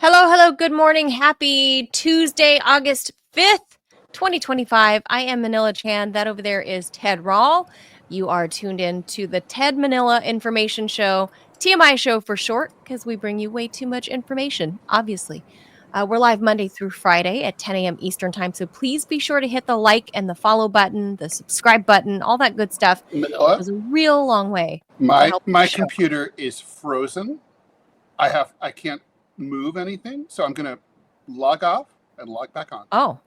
Hello, hello, good morning. Happy Tuesday, August 5th, 2025. I am Manila Chan. That over there is Ted Rall. You are tuned in to the Ted Manila Information Show, TMI Show for short, because we bring you way too much information, obviously. We're live Monday through Friday at 10 a.m. Eastern Time, so please be sure to hit the like and the follow button, the subscribe button, all that good stuff. Manila, It goes a real long way. my computer is frozen. I can't move anything, so I'm gonna log off and log back on. Oh,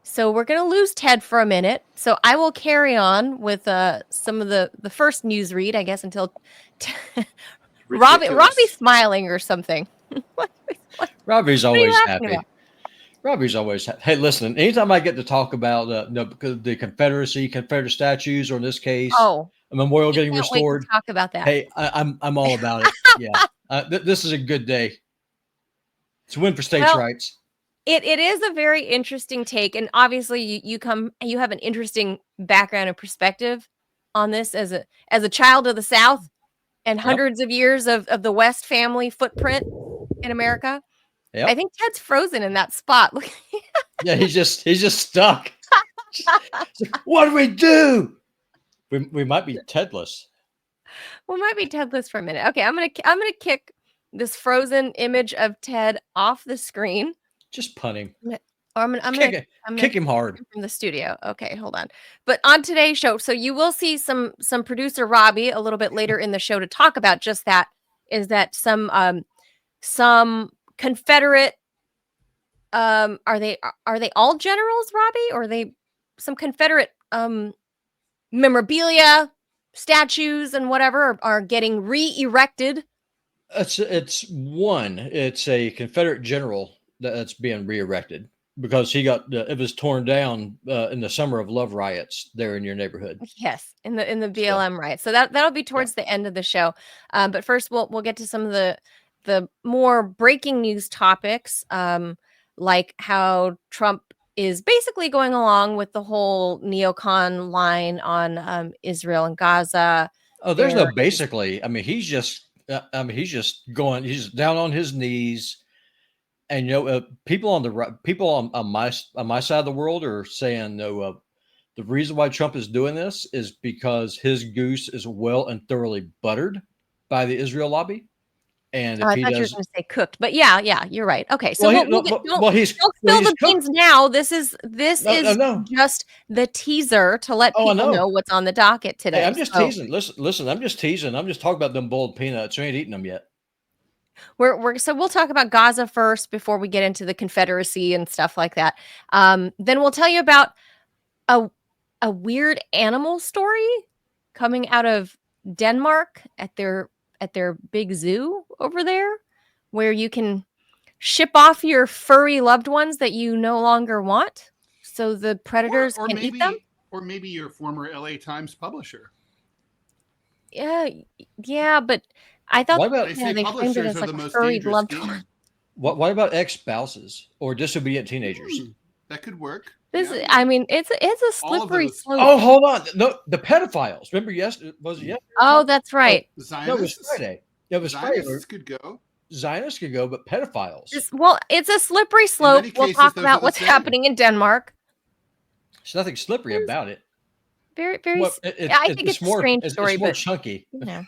so we're going to lose Ted for a minute. So I will carry on with some of the first news read, I guess, until Robbie's smiling or something. Robbie's always happy. Robbie's always happy. Hey, listen, anytime I get to talk about the Confederacy, Confederate statues, or in this case, a memorial getting restored, wait to talk about that. Hey, I'm all about it. Yeah, this is a good day. It's a win for states' rights. It is a very interesting take, and obviously you have an interesting background and perspective on this as a child of the South and hundreds of years of the West family footprint in America. Yep. I think Ted's frozen in that spot. Yeah, he's just stuck. What do we do? We might be Tedless. We might be Tedless for a minute. Okay, I'm gonna kick this frozen image of Ted off the screen. Just punt him. I'm gonna kick him hard from the studio. Okay, hold on. But on today's show, so you will see some producer Robbie a little bit later in the show to talk about just that. Is that some Confederate? Are they all generals, Robbie, or are they some Confederate memorabilia, statues, and whatever are getting re-erected? It's a Confederate general that's being re-erected because it was torn down in the summer of love riots there in your neighborhood. Yes, in the BLM riots. So that'll be towards the end of the show. But first we'll get to some of the more breaking news topics, like how Trump is basically going along with the whole neocon line on Israel and Gaza. Oh, there's no basically. I mean, he's just going. He's down on his knees, and people on my side of the world are saying no. The reason why Trump is doing this is because his goose is well and thoroughly buttered by the Israel lobby. And I thought you were going to say cooked, but yeah, you're right. Okay, so don't spill the beans now. This is just the teaser to let people know what's on the docket today. Hey, I'm just teasing. Listen, I'm just teasing. I'm just talking about them boiled peanuts. You ain't eating them yet. So we'll talk about Gaza first before we get into the Confederacy and stuff like that. Then we'll tell you about a weird animal story coming out of Denmark at their big zoo over there, where you can ship off your furry loved ones that you no longer want, so the predators can eat them. Or maybe your former LA Times publisher. Yeah, but I thought they framed it as like a furry loved one. What about ex-spouses or disobedient teenagers? That could work. I mean, it's a slippery slope. Oh, hold on. No, the pedophiles. Remember yesterday? Oh, that's right. No, it was Friday. It was Friday. Zionists could go, but pedophiles. It's a slippery slope. We'll talk about what's happening in Denmark. There's nothing slippery about it. Very, very. I think it's a strange story, it's more chunky. Yeah.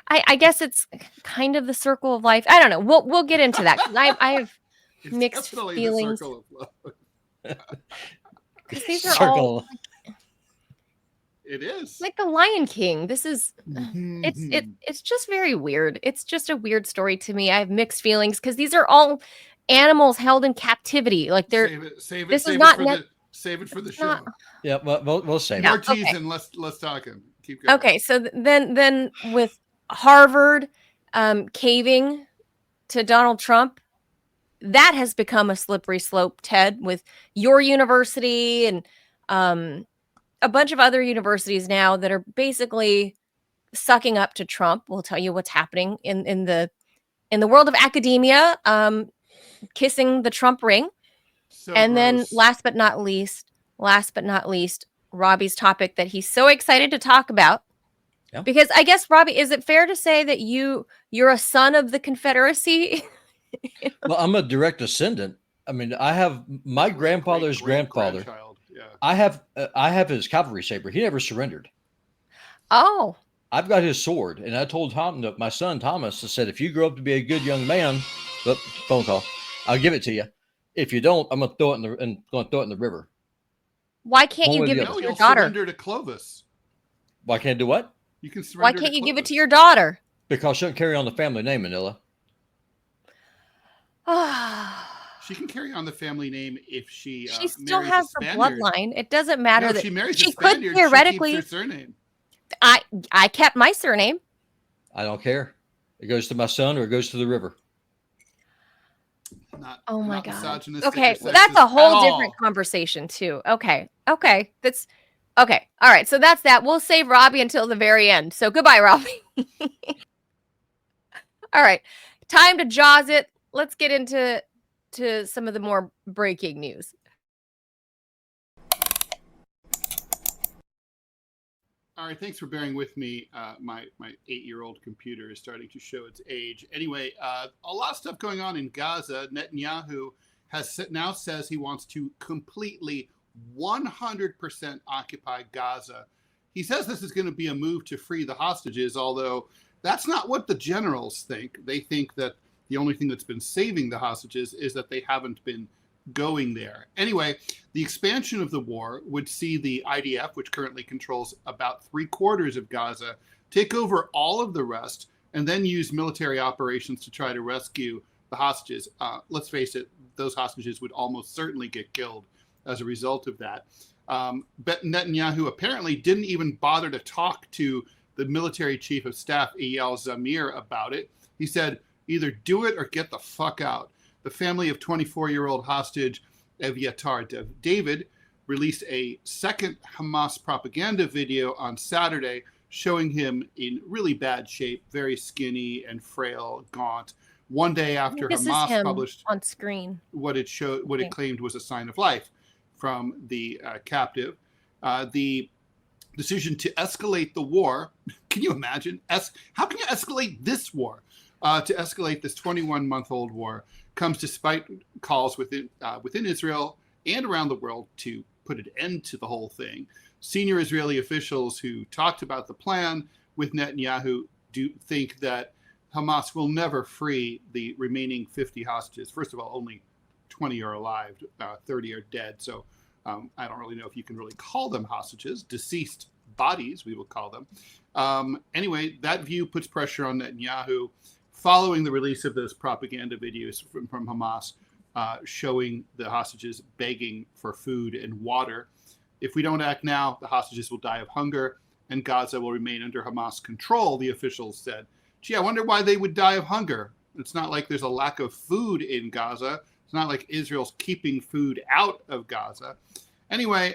I guess it's kind of the circle of life. I don't know. We'll get into that because I have mixed feelings. The circle of love. Because these are all. It is like the Lion King. This is it's just very weird. It's just a weird story to me. I have mixed feelings because these are all animals held in captivity. Like they're save it for the show. Yeah, we'll save it. More teasing, less talking. Keep going. Okay, so then with Harvard caving to Donald Trump, that has become a slippery slope, Ted, with your university and a bunch of other universities now that are basically sucking up to Trump. We'll tell you what's happening in the world of academia, kissing the Trump ring. And then last but not least, Robbie's topic that he's so excited to talk about. Yeah. Because I guess, Robbie, is it fair to say that you're a son of the Confederacy? Well, I'm a direct descendant. I mean, I have my grandfather's grandfather. Grandchild. Yeah. I have his cavalry saber. He never surrendered. Oh, I've got his sword, and I told my son Thomas, I said, if you grow up to be a good young man, phone call, I'll give it to you. If you don't, I'm gonna throw it in the river. why can't One you way or give the it other. to your You'll daughter? surrender to Clovis. Why can't I do what? You can surrender. Why can't to you give it Clovis. to your daughter? Because she don't carry on the family name, Manila. She can carry on the family name if she She still marries has a the Spaniard. bloodline. It doesn't matter No, that she marries she a could Spaniard. theoretically. She keeps her surname. I kept my surname. I don't care. It goes to my son or it goes to the river. Oh my not God. misogynistic Okay, or well, that's a sexist whole at different all. conversation too. Okay, that's okay. All right, so that's that. We'll save Robbie until the very end. So goodbye, Robbie. All right, time to Jaws it. Let's get into some of the more breaking news. All right, thanks for bearing with me. My 8-year-old computer is starting to show its age. Anyway, a lot of stuff going on in Gaza. Netanyahu now says he wants to completely 100% occupy Gaza. He says this is going to be a move to free the hostages, although that's not what the generals think. They think that the only thing that's been saving the hostages is that they haven't been going there. Anyway, the expansion of the war would see the IDF, which currently controls about 3/4 of Gaza, take over all of the rest and then use military operations to try to rescue the hostages. Let's face it, those hostages would almost certainly get killed as a result of that. But Netanyahu apparently didn't even bother to talk to the military chief of staff, Eyal Zamir, about it. He said, either do it or get the fuck out. The family of 24-year-old hostage Eviatar David released a second Hamas propaganda video on Saturday showing him in really bad shape, very skinny and frail, gaunt. One day after Hamas published on screen what it claimed was a sign of life from the captive. The decision to escalate the war, can you imagine? How can you escalate this war? To escalate this 21-month-old war comes despite calls within Israel and around the world to put an end to the whole thing. Senior Israeli officials who talked about the plan with Netanyahu do think that Hamas will never free the remaining 50 hostages. First of all, only 20 are alive, 30 are dead. So I don't really know if you can really call them hostages, deceased bodies, we will call them. Anyway, that view puts pressure on Netanyahu following the release of those propaganda videos from Hamas showing the hostages begging for food and water. If we don't act now, the hostages will die of hunger and Gaza will remain under Hamas control, the officials said. Gee, I wonder why they would die of hunger. It's not like there's a lack of food in Gaza. It's not like Israel's keeping food out of Gaza. Anyway,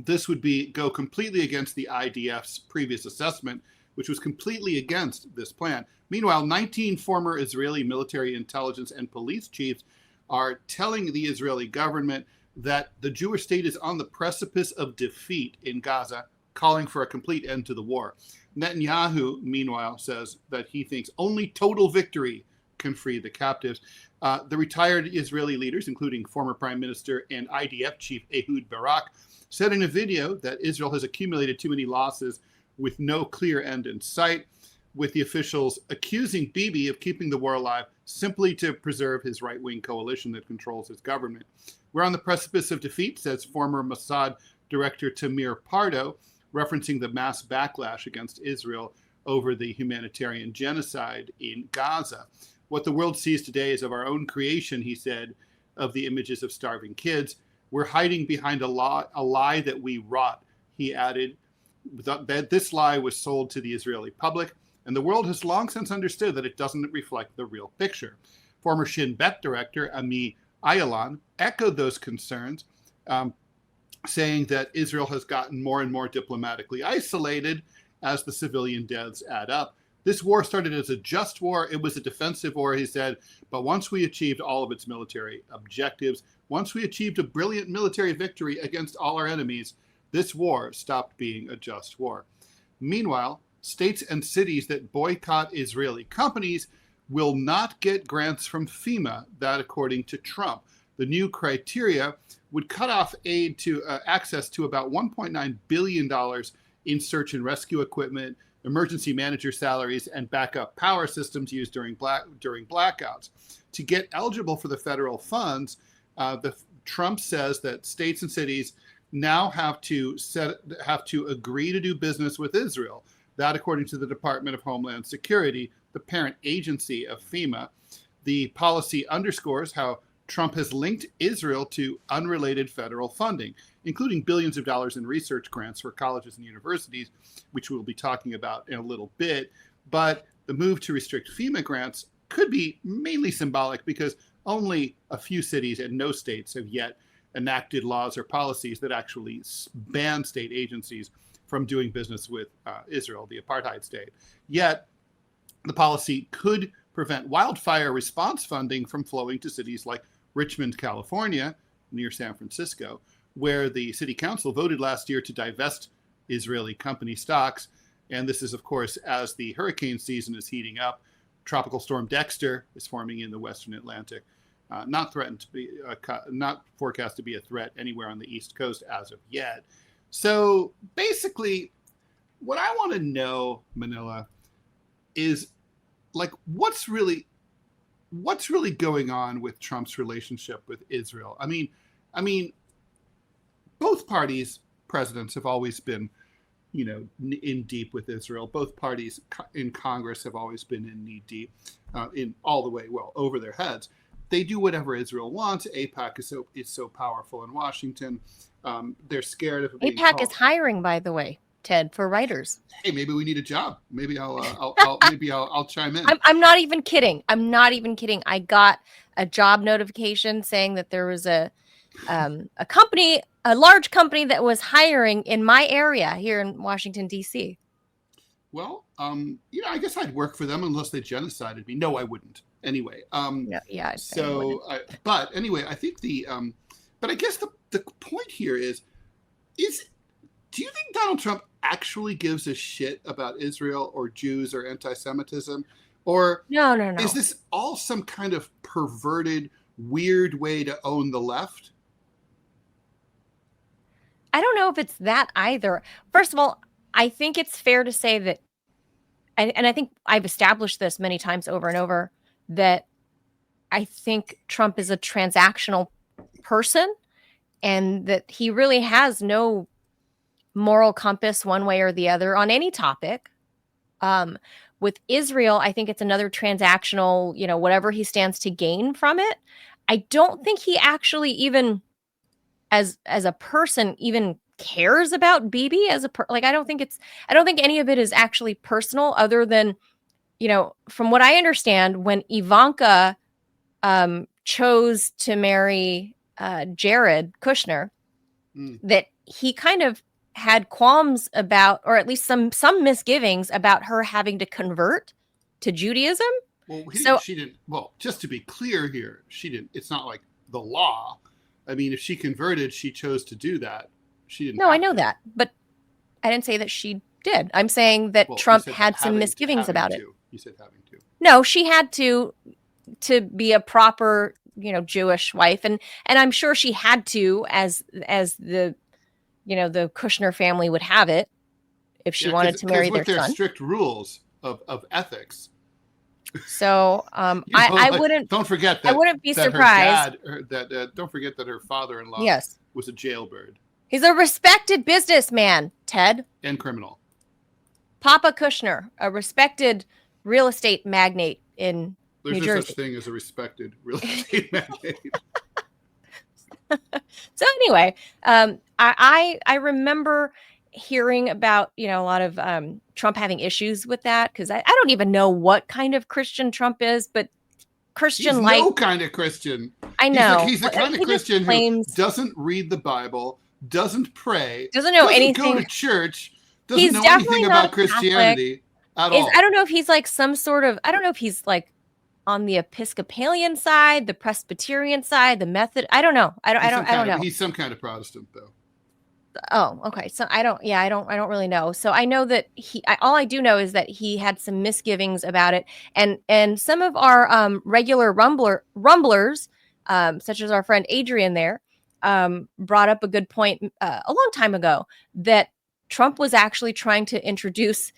this would go completely against the IDF's previous assessment, which was completely against this plan. Meanwhile, 19 former Israeli military intelligence and police chiefs are telling the Israeli government that the Jewish state is on the precipice of defeat in Gaza, calling for a complete end to the war. Netanyahu, meanwhile, says that he thinks only total victory can free the captives. The retired Israeli leaders, including former Prime Minister and IDF chief Ehud Barak, said in a video that Israel has accumulated too many losses with no clear end in sight, with the officials accusing Bibi of keeping the war alive simply to preserve his right-wing coalition that controls his government. We're on the precipice of defeat, says former Mossad Director Tamir Pardo, referencing the mass backlash against Israel over the humanitarian genocide in Gaza. What the world sees today is of our own creation, he said, of the images of starving kids. We're hiding behind a lie that we wrought, he added. That this lie was sold to the Israeli public, and the world has long since understood that it doesn't reflect the real picture. Former Shin Bet director Ami Ayalon echoed those concerns, saying that Israel has gotten more and more diplomatically isolated as the civilian deaths add up. This war started as a just war. It was a defensive war, he said, but once we achieved all of its military objectives, once we achieved a brilliant military victory against all our enemies, this war stopped being a just war. Meanwhile, states and cities that boycott Israeli companies will not get grants from FEMA. That, according to Trump. The new criteria would cut off aid to access to about $1.9 billion in search and rescue equipment, emergency manager salaries, and backup power systems used during blackouts. To get eligible for the federal funds, Trump says that states and cities now have to agree to do business with Israel. That, according to the Department of Homeland Security, the parent agency of FEMA. The policy underscores how Trump has linked Israel to unrelated federal funding, including billions of dollars in research grants for colleges and universities, which we'll be talking about in a little bit. But the move to restrict FEMA grants could be mainly symbolic because only a few cities and no states have yet enacted laws or policies that actually ban state agencies from doing business with Israel, the apartheid state. Yet, the policy could prevent wildfire response funding from flowing to cities like Richmond, California, near San Francisco, where the city council voted last year to divest Israeli company stocks. And this is, of course, as the hurricane season is heating up. Tropical Storm Dexter is forming in the Western Atlantic, not forecast to be a threat anywhere on the East Coast as of yet. So basically, what I want to know, Manila, is like what's really going on with Trump's relationship with Israel. I mean, both parties' presidents have always been, in deep with Israel. Both parties in Congress have always been in knee deep, in all the way, over their heads. They do whatever Israel wants. AIPAC is so powerful in Washington. They're scared of being AIPAC is hiring, by the way, Ted, for writers. Hey, maybe we need a job. Maybe I'll chime in. I'm not even kidding. I got a job notification saying that there was a company, a large company that was hiring in my area here in Washington, D.C. Well, I guess I'd work for them unless they genocided me. No, I wouldn't. Anyway. Yeah. But anyway, I think but I guess the point here is do you think Donald Trump actually gives a shit about Israel or Jews or anti-Semitism? Or no. Is this all some kind of perverted, weird way to own the left? I don't know if it's that either. First of all, I think it's fair to say that, and I think I've established this many times over and over, that I think Trump is a transactional person and that he really has no moral compass one way or the other on any topic. With Israel, I think it's another transactional, whatever he stands to gain from it. I don't think he actually even as a person even cares about Bibi as I don't think any of it is actually personal, other than, from what I understand, when Ivanka chose to marry Jared Kushner, that he kind of had qualms about, or at least some misgivings about her having to convert to Judaism. Well, she didn't. Well, just to be clear here, she didn't. It's not like the law. I mean, if she converted, she chose to do that. She didn't. No, I know that, but I didn't say that she did. I'm saying that Trump had some misgivings about it. You said having to. No, she had to be a proper, Jewish wife, and I'm sure she had to, as the the Kushner family would have it, if she wanted to marry their son. Their strict rules of ethics. So I wouldn't. Don't forget that. I wouldn't be surprised. Don't forget that her father-in-law was a jailbird. He's a respected businessman, Ted. And criminal. Papa Kushner, a respected real estate magnate in New Jersey. There's no such thing as a respected real estate magnate. So anyway, I remember hearing about, a lot of Trump having issues with that, because I don't even know what kind of Christian Trump is, but Christian he's no kind of Christian. I know. He's the kind of Christian who doesn't read the Bible, doesn't pray, doesn't know anything, go to church, doesn't know anything about Christianity at all. I don't know if he's like some sort of, I don't know if he's like on the Episcopalian side, the Presbyterian side, the Methodist. I don't know. I don't know. He's some kind of Protestant, though. Oh, okay. So I don't really know. So I know that all I do know is that he had some misgivings about it, and some of our regular rumblers, such as our friend Adrian there, brought up a good point a long time ago that Trump was actually trying to introduce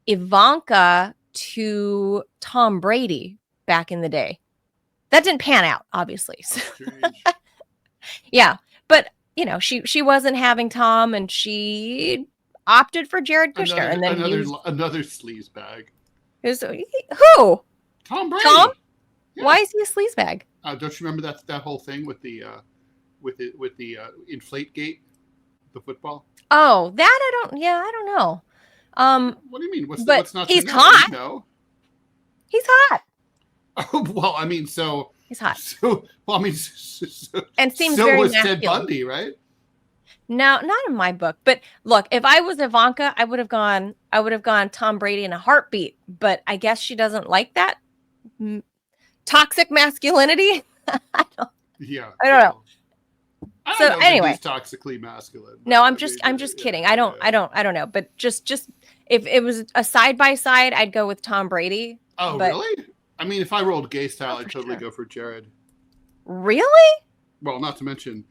Ivanka to Tom Brady back in the day. That didn't pan out, obviously. Strange. Yeah, but she wasn't having Tom, and she opted for Jared Kushner, and then another sleaze bag. Who? Tom Brady. Tom? Yeah. Why is he a sleaze bag? Don't you remember that whole thing with the inflate gate, the football? Oh, that I don't know. What do you mean? What's not? He's to know? hot. You know? He's hot. Oh, well, I mean, so he's hot. And seems so very was masculine. Ted Bundy, right? No, not in my book. But look, if I was Ivanka, I would have gone Tom Brady in a heartbeat. But I guess she doesn't like that toxic masculinity. I don't know. So anyway, he's toxically masculine. No, I'm just kidding. I don't know. But just if it was a side by side, I'd go with Tom Brady. Oh, really? I mean, if I rolled gay style, I'd totally go for Jared. Really? Well, not to mention,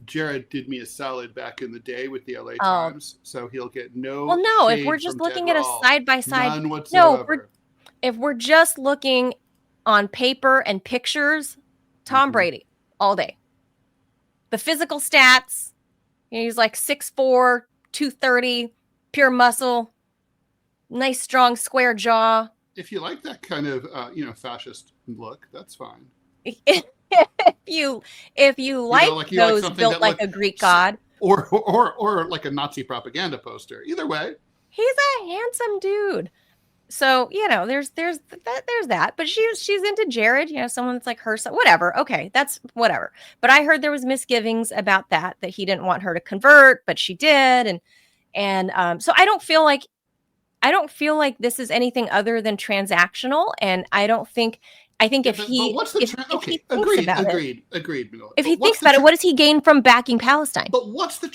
Jared did me a solid back in the day with the LA Times, so he'll get no. Well, no, if shade we're just from looking Ted at Rall. a side by side, None whatsoever. If we're just looking on paper and pictures, Tom Brady all day. The physical stats, he's like 6'4", 230, pure muscle, nice strong square jaw. If you like that kind of fascist look, that's fine. if you like those built like a Greek god, or like a Nazi propaganda poster, either way, he's a handsome dude. So there's that. But she's into Jared, someone that's like her, so whatever. Okay, that's whatever. But I heard there was misgivings about that he didn't want her to convert, but she did, and so I don't feel like this is anything other than transactional, and I think if he agreed. If he thinks about it, what does he gain from backing Palestine? But what's the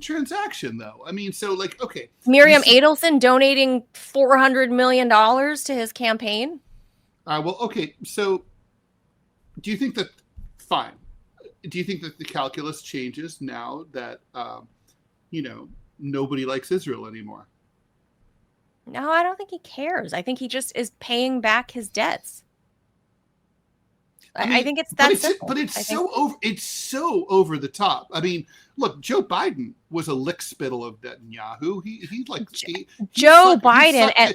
transaction though? I mean, so like, okay, Miriam Adelson donating $400 million to his campaign. Well, okay. So, do you think that? Fine. Do you think that the calculus changes now that nobody likes Israel anymore? No, I don't think he cares. I think he just is paying back his debts. I think it's that simple. But it's so over the top. I mean, look, Joe Biden was a lick spittle of Netanyahu. Joe Biden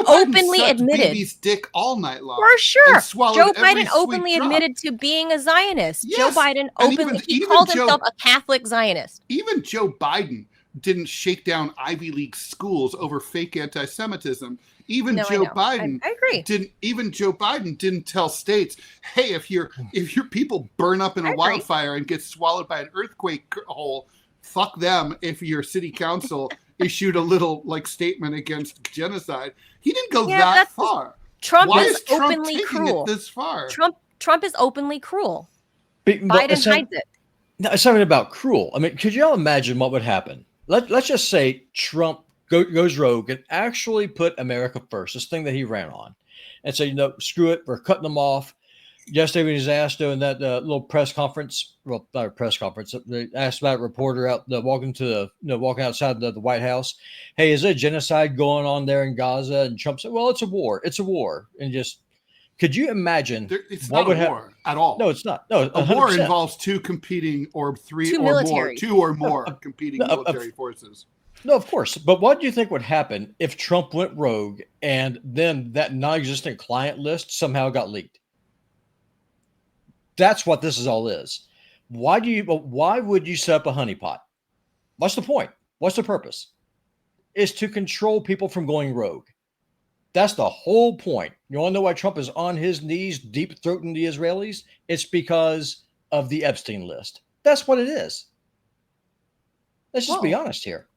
openly admitted baby's dick all night long. For sure. Joe Biden openly admitted to being a Zionist. Yes. Joe Biden he called himself a Catholic Zionist. Even Joe Biden didn't shake down Ivy League schools over fake anti-Semitism. Even Joe Biden didn't tell states, hey, if your people burn up in a wildfire and get swallowed by an earthquake hole, fuck them. If your city council issued a little statement against genocide, he didn't go that far. Why is Trump openly cruel. It this far? Trump is openly cruel. Biden hides it. No, it's something about cruel. I mean, could y'all imagine what would happen? Let's just say Trump goes rogue and actually put America first, this thing that he ran on, and say, screw it, we're cutting them off. Yesterday when he was asked during that little press conference, well, not a press conference, they asked about a reporter out walking outside the White House. Hey, is there a genocide going on there in Gaza? And Trump said, well, it's a war. It's a war. And just, could you imagine? It's not a war at all. No, it's not. No, 100%. A war involves two competing or two or more competing military forces. No, of course. But what do you think would happen if Trump went rogue and then that non-existent client list somehow got leaked? That's what this all is. Why would you set up a honeypot? What's the point? What's the purpose? It's to control people from going rogue. That's the whole point. You want to know why Trump is on his knees, deep throating the Israelis? It's because of the Epstein list. That's what it is. Let's just be honest here.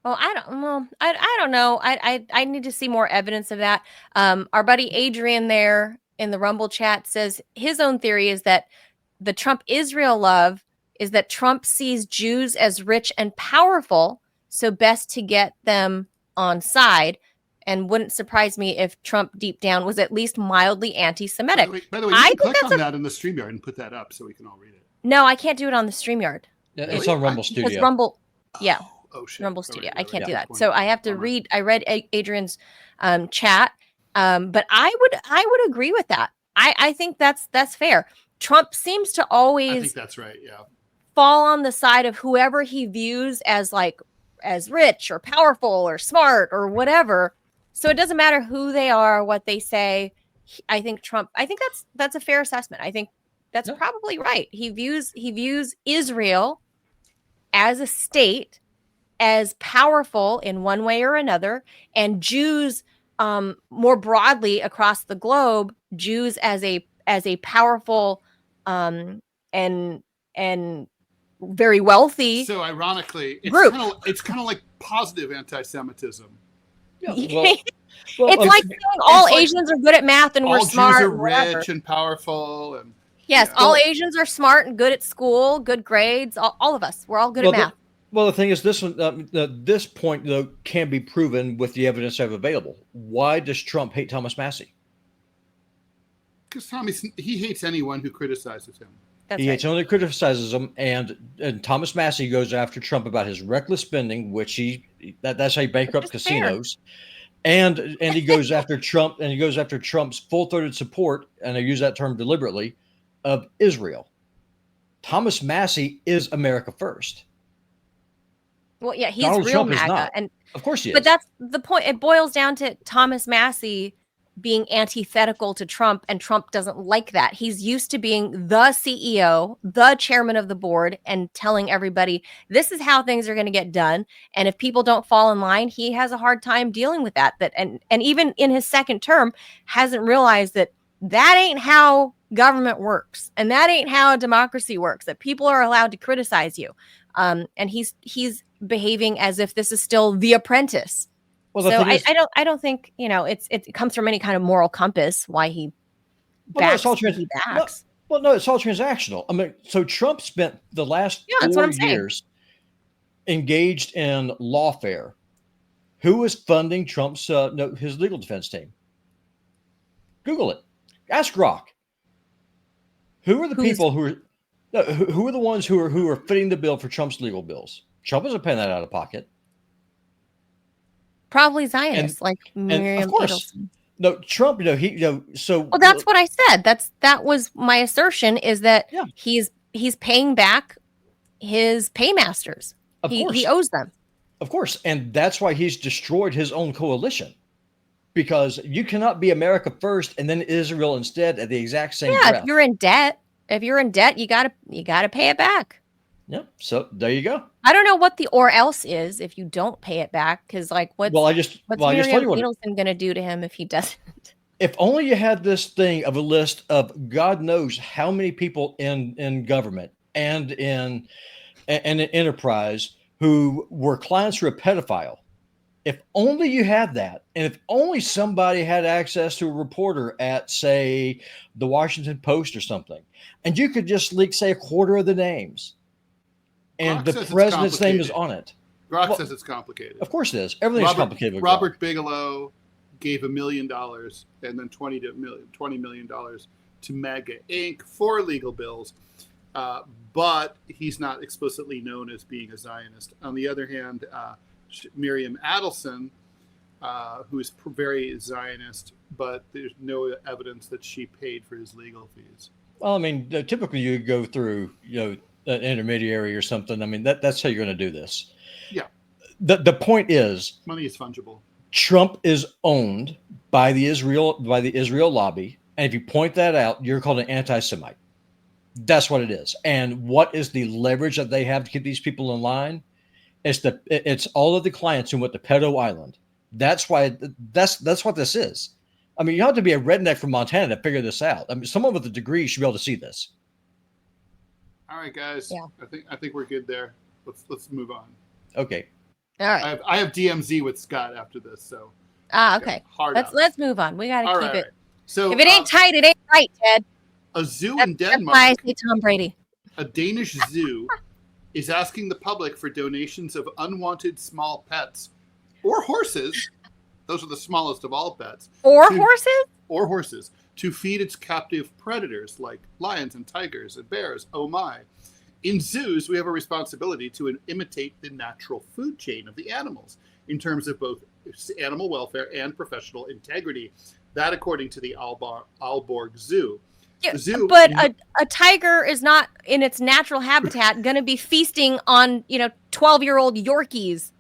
Well, I don't know. I need to see more evidence of that. Our buddy Adrian there in the Rumble chat says his own theory is that the Trump Israel love is that Trump sees Jews as rich and powerful, so best to get them on side. And wouldn't surprise me if Trump deep down was at least mildly anti-Semitic. By the way, you can click on that in the StreamYard and put that up so we can all read it. No, I can't do it on the StreamYard. Yeah, it's on Rumble Studio. Because Rumble, yeah. Oh, shit. Rumble Studio. Right, I can't do yeah, that. So I have to read. I read Adrian's chat, but I would agree with that. I think that's fair. Trump seems to always I think that's right. Yeah. fall on the side of whoever he views as rich or powerful or smart or whatever. So it doesn't matter who they are, what they say. I think that's a fair assessment. I think that's probably right. He views Israel as a state as powerful in one way or another, and Jews more broadly across the globe, Jews as a powerful and very wealthy. So ironically, group. It's kind of like positive anti-Semitism. Yeah. It's like saying all Asians are good at math and we're smart. All Jews are rich and powerful, and yes, all Asians are smart and good at school, good grades. All of us, we're all good at math. Well, the thing is, this point though can be proven with the evidence I have available. Why does Trump hate Thomas Massey? Because he hates anyone who criticizes him. He hates anyone who criticizes him, and Thomas Massey goes after Trump about his reckless spending, which that's how he bankrupts casinos. And he goes after Trump, and he goes after Trump's full-throated support, and I use that term deliberately, of Israel. Thomas Massey is America first. Well, yeah, he's Donald real Trump MAGA, is not. and of course he is. But that's the point. It boils down to Thomas Massey being antithetical to Trump, and Trump doesn't like that. He's used to being the CEO, the chairman of the board, and telling everybody this is how things are going to get done. And if people don't fall in line, he has a hard time dealing with that. And even in his second term, hasn't realized that ain't how government works, and that ain't how democracy works. That people are allowed to criticize you, and he's behaving as if this is still The Apprentice. Well, so I don't think it comes from any kind of moral compass why he backs. No, it's all transactional. I mean, so Trump spent the last 4 years engaged in lawfare. Who is funding Trump's his legal defense team? Google it. Ask Grok. Who are the people who are the ones who are fitting the bill for Trump's legal bills? Trump isn't paying that out of pocket. Probably Zionists, like Miriam Edelson. No, Trump, so. Well, that's what I said. That was my assertion, is that he's paying back his paymasters. He owes them. Of course. And that's why he's destroyed his own coalition. Because you cannot be America first and then Israel instead at the exact same breath. If you're in debt, you gotta pay it back. Yep. So there you go. I don't know what the or else is if you don't pay it back, because what's Miriam Edelson going to do to him if he doesn't? If only you had this thing of a list of God knows how many people in government and in enterprise who were clients for a pedophile. If only you had that, and if only somebody had access to a reporter at, say, the Washington Post or something, and you could just leak, say, a quarter of the names. And the president's name is on it. Grok says it's complicated. Of course it is. Everything's complicated. Robert Bigelow gave $1 million and then $20 million to MAGA Inc. for legal bills, but he's not explicitly known as being a Zionist. On the other hand, Miriam Adelson, who is very Zionist, but there's no evidence that she paid for his legal fees. Well, I mean, typically you go through, an intermediary or something. I mean, that's how you're going to do this. Yeah. The point is, money is fungible. Trump is owned by the Israel lobby, and if you point that out, you're called an anti-Semite. That's what it is. And what is the leverage that they have to keep these people in line? It's all of the clients who went to Pedo Island. That's why that's what this is. I mean, you have to be a redneck from Montana to figure this out. I mean, someone with a degree should be able to see this. All right, guys. Yeah. I think we're good there. Let's move on. Okay. All right. I have DMZ with Scott after this, so. Okay. Let's move on. We got to keep it. Right. So if it ain't tight, it ain't right, Ted. A zoo in Denmark. That's why I say Tom Brady. a Danish zoo is asking the public for donations of unwanted small pets or horses. Those are the smallest of all pets. Or horses? Or horses to feed its captive predators like lions and tigers and bears. Oh my. In zoos, we have a responsibility to imitate the natural food chain of the animals in terms of both animal welfare and professional integrity. That according to the Aalborg Zoo. Yeah, Zoo, but a tiger is not in its natural habitat going to be feasting on 12-year-old Yorkies.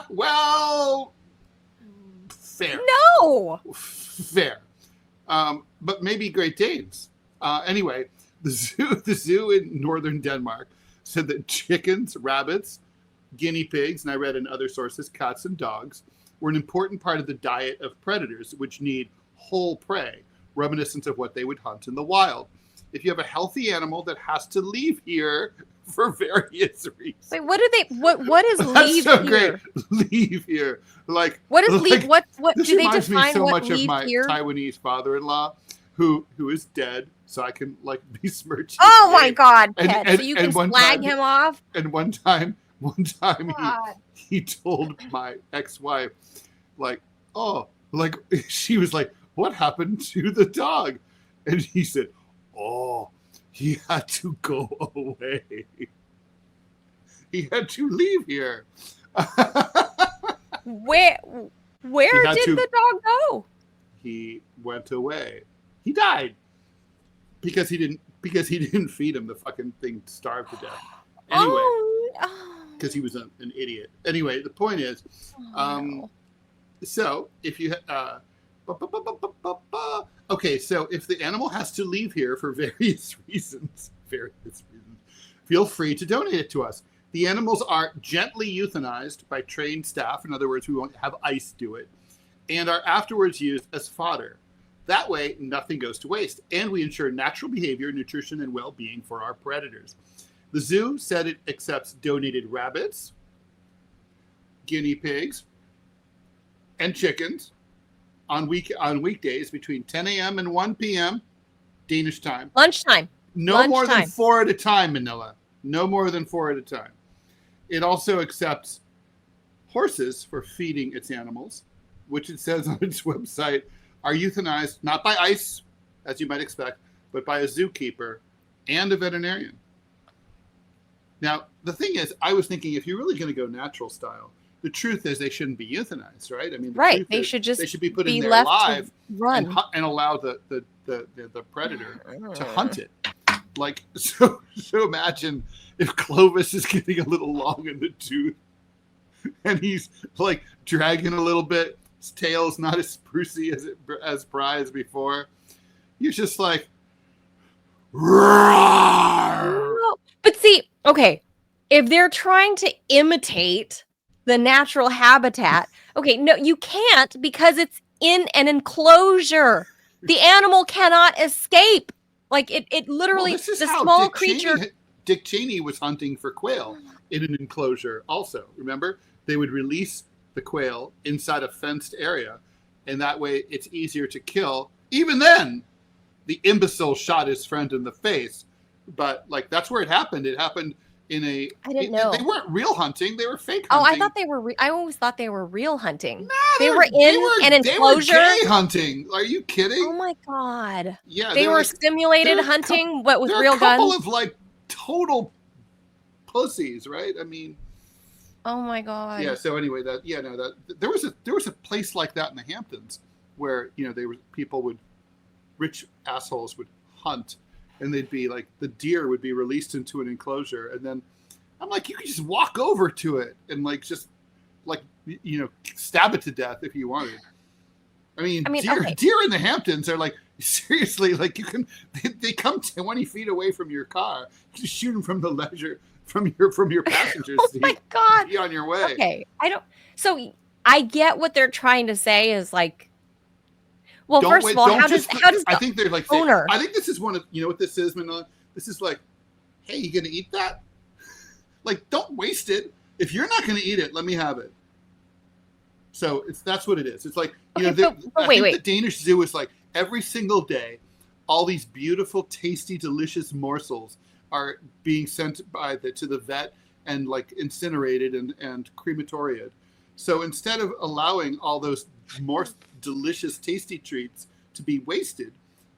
Well, fair. No. Fair. But maybe Great Danes. Anyway, the zoo in northern Denmark said that chickens, rabbits, guinea pigs, and I read in other sources, cats and dogs, were an important part of the diet of predators, which need whole prey, reminiscent of what they would hunt in the wild. If you have a healthy animal that has to leave here for various reasons. Wait, what is leave so here? Great. Leave here. Like, what is leave? What this do they reminds define me so what much leave of my here? Taiwanese father-in-law who is dead, so I can besmirch his Oh my name. God, And- Pet. and- So you and can one flag time- him off? And one time God. he told my ex-wife, she was like, what happened to the dog? And he said, oh, he had to go away. He had to leave here. Where did the dog go? He went away. He died because he didn't feed him. The fucking thing starved to death. Anyway, because he was an idiot. Anyway, the point is, no. so if you okay, so if the animal has to leave here for various reasons, feel free to donate it to us. The animals are gently euthanized by trained staff. In other words, we won't have ICE do it, and are afterwards used as fodder. That way, nothing goes to waste, and we ensure natural behavior, nutrition, and well-being for our predators. The zoo said it accepts donated rabbits, guinea pigs, and chickens on weekdays between 10 a.m. and 1 p.m. Danish time. Lunchtime. No more than 4 at a time, Manila. No more than 4 at a time. It also accepts horses for feeding its animals, which it says on its website are euthanized not by ICE, as you might expect, but by a zookeeper and a veterinarian. Now, the thing is, I was thinking if you're really going to go natural style, the truth is they shouldn't be euthanized, right? I mean, They should be put in there left live to run and allow the predator to hunt it. Like, so imagine if Clovis is getting a little long in the tooth and he's like dragging a little bit. His tail's not as sprucey as Bri before. You're just like, roar! But see, okay, if they're trying to imitate the natural habitat, okay, no, you can't because it's in an enclosure. The animal cannot escape. Like it literally, this is the how small Dick creature. Dick Cheney was hunting for quail in an enclosure. Also, remember, they would release the quail inside a fenced area, and that way it's easier to kill. Even then, the imbecile shot his friend in the face. But like that's where it happened. It happened in a. I didn't know. They weren't real hunting. They were fake Oh, hunting. I thought they were. I always thought they were real hunting. No, They were in an enclosure. They were gay hunting. Are you kidding? Oh my God! Yeah, they were like, simulated hunting, but with real guns. They're a couple of like total pussies, right? I mean. Oh my God! Yeah. So anyway, there was a place like that in the Hamptons where rich assholes would hunt, and they'd be like the deer would be released into an enclosure, and then I'm like, you could just walk over to it and stab it to death if you wanted. I mean deer in the Hamptons are like seriously like they come 20 feet away from your car. You just shoot them from the leisure. From your passenger Oh seat. my God! Be on your way. Okay, So I get what they're trying to say is like. Well, first of all, how does I think they're like owner? I think this is one of what this is, Manila. This is like, hey, you gonna eat that? Like, don't waste it. If you're not gonna eat it, let me have it. So that's what it is. It's like wait. The Danish zoo is like every single day, all these beautiful, tasty, delicious morsels are being sent to the vet and like incinerated and crematoriated. So instead of allowing all those more delicious, tasty treats to be wasted,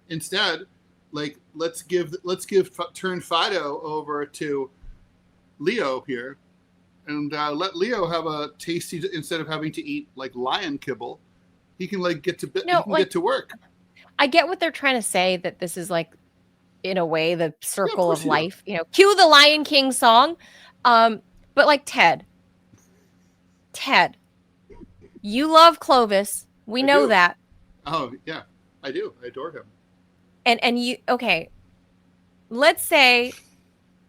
instead, like let's turn Fido over to Leo here, and let Leo have a tasty, instead of having to eat like lion kibble, he can like get to get to work. I get what they're trying to say, that this is like, in a way, the circle of life. You know, cue the Lion King song. But like Ted, you love Clovis. We know that. Oh yeah, I do. I adore him. And you, okay, let's say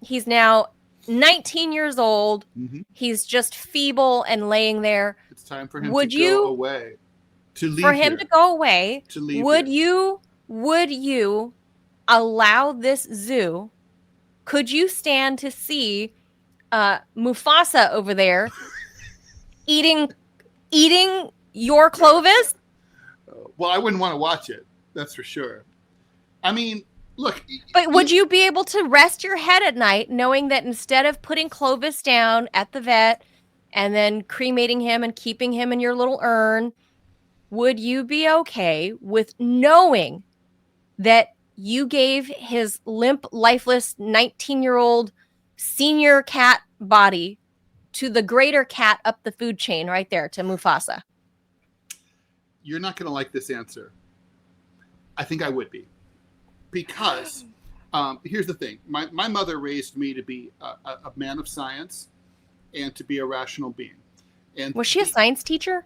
he's now 19 years old. Mm-hmm. He's just feeble and laying there. It's time for him to go away. To leave for him here. to go away. To leave would here. would you allow this zoo? Could you stand to see Mufasa over there eating your Clovis? Well, I wouldn't want to watch it. That's for sure. I mean, look. But would you be able to rest your head at night knowing that instead of putting Clovis down at the vet and then cremating him and keeping him in your little urn, would you be okay with knowing that you gave his limp, lifeless 19-year-old senior cat body to the greater cat up the food chain right there, to Mufasa? You're not going to like this answer. I think I would be. Because here's the thing. My mother raised me to be a man of science and to be a rational being. And was she a science teacher?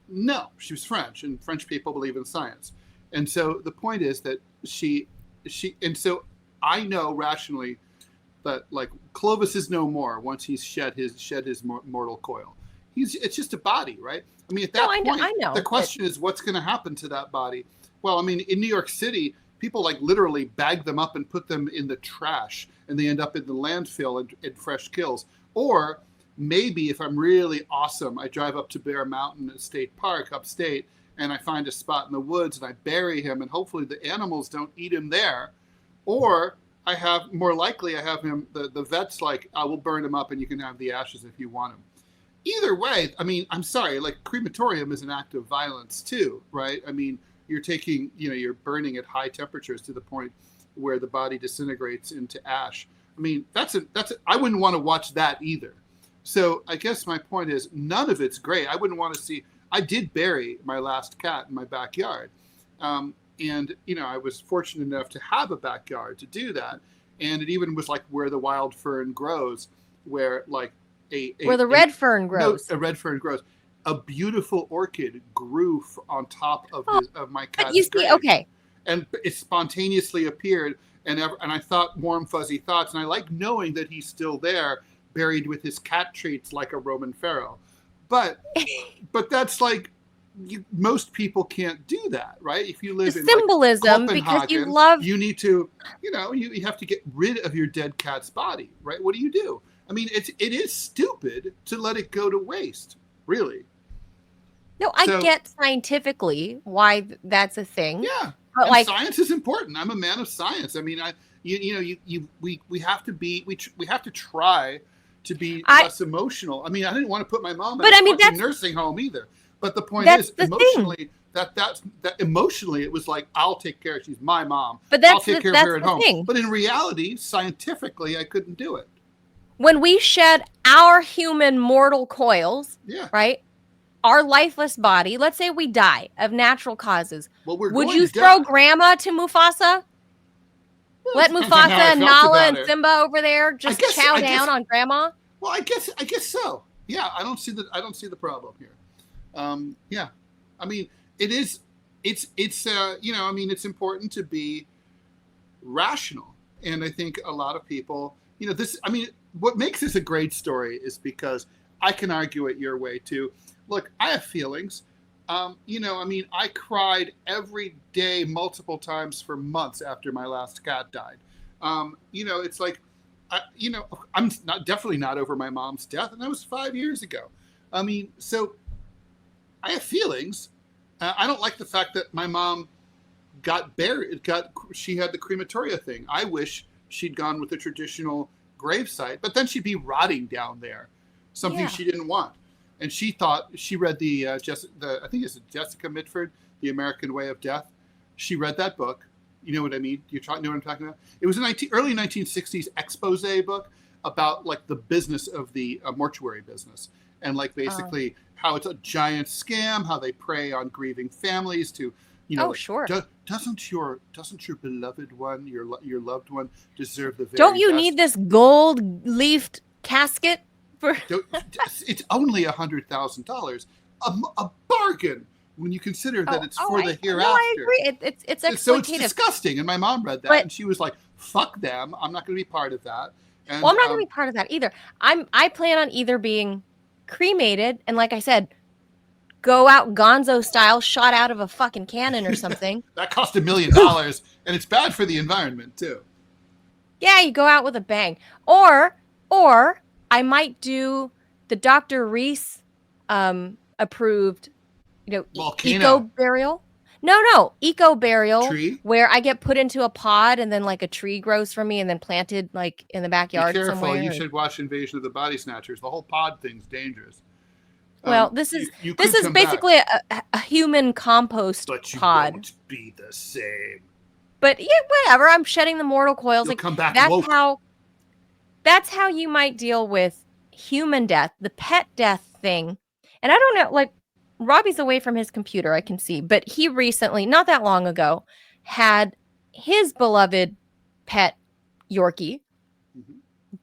No, she was French, and French people believe in science. And so the point is that and so I know rationally that like Clovis is no more once he's shed his mortal coil. It's just a body, right? I mean, at that point, I know. The question is what's going to happen to that body? Well, I mean, in New York City, people like literally bag them up and put them in the trash, and they end up in the landfill in fresh kills. Or maybe if I'm really awesome, I drive up to Bear Mountain State Park upstate, and I find a spot in the woods and I bury him, and hopefully the animals don't eat him there. Or I have him, the vet's like, I will burn him up and you can have the ashes if you want him. Either way, I mean, I'm sorry, like crematorium is an act of violence too, right? I mean, you're burning at high temperatures to the point where the body disintegrates into ash. I mean, I wouldn't want to watch that either. So I guess my point is none of it's great. I wouldn't want to see. I did bury my last cat in my backyard. And, I was fortunate enough to have a backyard to do that. And it even was like where the wild fern grows, where like where the red fern grows. No, a red fern grows. A beautiful orchid grew on top of my cat's but you see, grave. okay. And it spontaneously appeared. And I thought warm, fuzzy thoughts. And I like knowing that he's still there, buried with his cat treats like a Roman pharaoh. But that's like, most people can't do that, right? If you live in symbolism, like because you love, you need to, you have to get rid of your dead cat's body, right? What do? I mean, it is stupid to let it go to waste, really. No, I get scientifically why that's a thing. Yeah, but like science is important. I'm a man of science. I mean, we have to try to be less emotional. I mean, I didn't want to put my mom in a nursing home either. But the point is, emotionally, that emotionally, it was like, I'll take care of her. She's my mom. But I'll take care of her at home. Thing. But in reality, scientifically, I couldn't do it. When we shed our human mortal coils, right? Our lifeless body, let's say we die of natural causes. Well, would you throw grandma to Mufasa? Well, let Mufasa and Nala and Simba over there just chow down on grandma? Well, I guess so. Yeah, I don't see the problem here. Yeah, I mean, it's important to be rational. And I think a lot of people, what makes this a great story is because I can argue it your way too. Look, I have feelings. I cried every day, multiple times for months after my last cat died. It's like, I'm definitely not over my mom's death. And that was 5 years ago. I mean, so I have feelings. I don't like the fact that my mom got buried. She had the crematoria thing. I wish she'd gone with the traditional gravesite, but then she'd be rotting down there, something she didn't want. And she thought, she read the I think it's Jessica Mitford, The American Way of Death. She read that book. You know what I mean? You know what I'm talking about? It was an early 1960s expose book about like the business of the mortuary business, and like basically how it's a giant scam, how they prey on grieving families to, you know, doesn't your beloved one, your loved one, deserve the very Don't you best? need this gold leafed casket for? It's only $100,000, a bargain when you consider that it's for the hereafter. No, I agree. It's exploitative. So it's disgusting. And my mom read that, and she was like, "Fuck them! I'm not going to be part of that." And, well, I'm not going to be part of that either. I plan on either being cremated and, like I said, go out Gonzo style, shot out of a fucking cannon or something. That cost $1 million, and it's bad for the environment too. Yeah, you go out with a bang. Or I might do the Dr. Reese approved, eco burial. No, eco burial. Tree? Where I get put into a pod and then like a tree grows from me and then planted like in the backyard. Be careful, somewhere. You should watch Invasion of the Body Snatchers. The whole pod thing's dangerous. Well, this is basically a human compost but you pod. Won't be the same. But yeah, whatever. I'm shedding the mortal coils. You'll like come back that's how you might deal with human death, the pet death thing. And I don't know, like Robbie's away from his computer, I can see, but he recently, not that long ago, had his beloved pet Yorkie